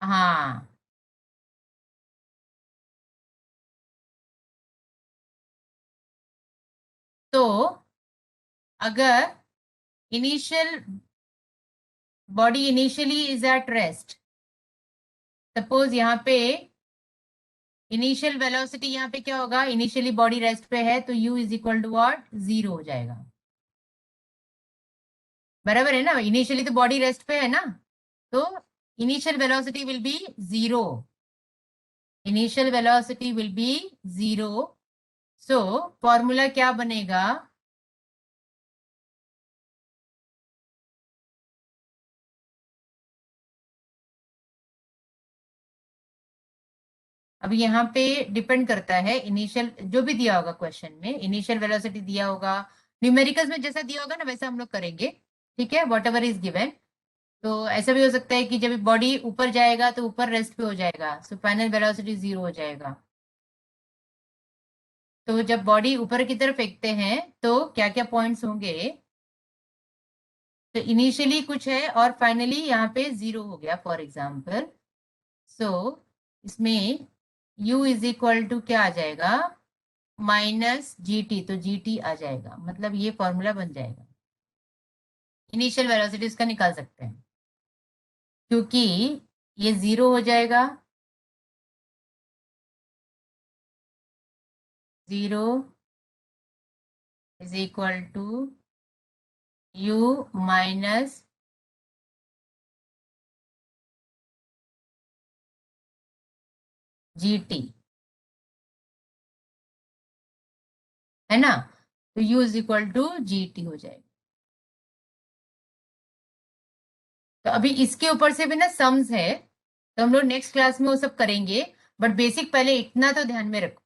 हाँ, तो अगर initial body initially is at rest, suppose यहाँ पे इनिशियल वेलोसिटी यहाँ पे क्या होगा? इनिशियली बॉडी रेस्ट पे है तो u is equal to what? 0 हो जाएगा। बराबर है ना? इनिशियली तो बॉडी रेस्ट पे है ना, तो initial velocity will be 0। Initial velocity will be 0। So formula क्या बनेगा? अब यहाँ पे डिपेंड करता है, इनिशियल जो भी दिया होगा क्वेश्चन में, इनिशियल वेलोसिटी दिया होगा, न्यूमेरिकल्स में जैसा दिया होगा ना वैसा हम लोग करेंगे। ठीक है, वॉट एवर इज गिवन। तो ऐसा भी हो सकता है कि जब बॉडी ऊपर जाएगा तो ऊपर रेस्ट पे हो जाएगा, सो फाइनल वेलोसिटी 0 हो जाएगा। तो जब बॉडी ऊपर की तरफ फेंकते हैं तो क्या क्या पॉइंट्स होंगे? तो इनिशियली कुछ है और फाइनली यहाँ पे 0 हो गया फॉर एग्जाम्पल। सो इसमें u इज इक्वल टू क्या आ जाएगा? माइनस GT, तो GT आ जाएगा, मतलब ये फॉर्मूला बन जाएगा। इनिशियल वेलोसिटी इसका निकाल सकते हैं, क्योंकि ये 0 हो जाएगा, 0 is equal to U minus GT, है ना? तो U is equal to GT हो जाएगा। तो अभी इसके ऊपर से भी ना सम्स है, तो हम लोग नेक्स्ट क्लास में वो सब करेंगे, बट बेसिक पहले इतना तो ध्यान में रखो।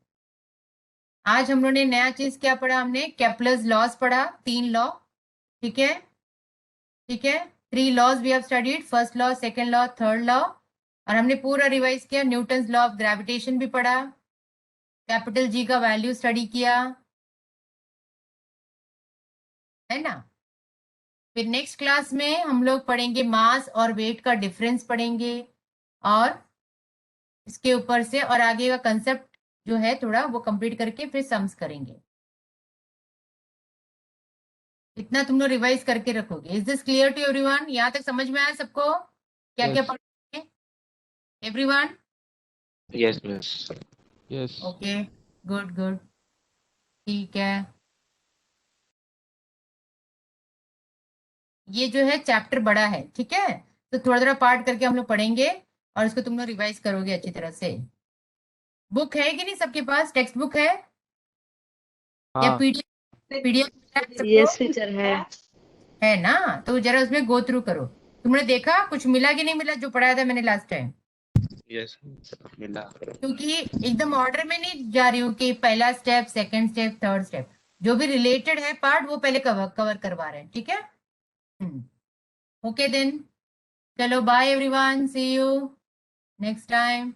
आज हम लोग ने नया चीज क्या पढ़ा? हमने केप्लर्स लॉज पढ़ा, 3 लॉ, ठीक है, ठीक है। 3 laws we have studied, first law, second law, third law, और हमने पूरा रिवाइज किया। न्यूटन्स लॉ ऑफ ग्रेविटेशन भी पढ़ा, कैपिटल G का वैल्यू स्टडी किया, है ना? फिर नेक्स्ट क्लास में हम लोग पढ़ेंगे मास और वेट का डिफरेंस पढ़ेंगे, और इसके ऊपर से और आगे का कंसेप्ट जो है थोड़ा वो कंप्लीट करके फिर सम्स करेंगे। इतना तुम लोग रिवाइज करके रखोगे। Is this clear to everyone? यहाँ तक समझ में आया सबको क्या क्या Yes. पढ़ेंगे? Everyone? Yes, miss. Yes. Okay, good good, ठीक है। ये जो है चैप्टर बड़ा है, ठीक है, तो थोड़ा थोड़ा पार्ट करके हम लोग पढ़ेंगे, और इसको तुम लोग रिवाइज करोगे अच्छी तरह से। बुक है कि नहीं सबके पास? टेक्स्ट बुक है या हाँ, पीडीएफ Yes, teacher है। है ना? तो जरा उसमें गो थ्रू करो। तुमने देखा कुछ मिला कि नहीं मिला जो पढ़ाया था मैंने लास्ट टाइम? Yes, मिला। क्योंकि एकदम ऑर्डर में नहीं जा रही हूँ कि पहला step, second step, third step, जो भी रिलेटेड है पार्ट वो पहले कवर करवा रहे हैं, ठीक है? ओके देन, चलो bye everyone, see you next time.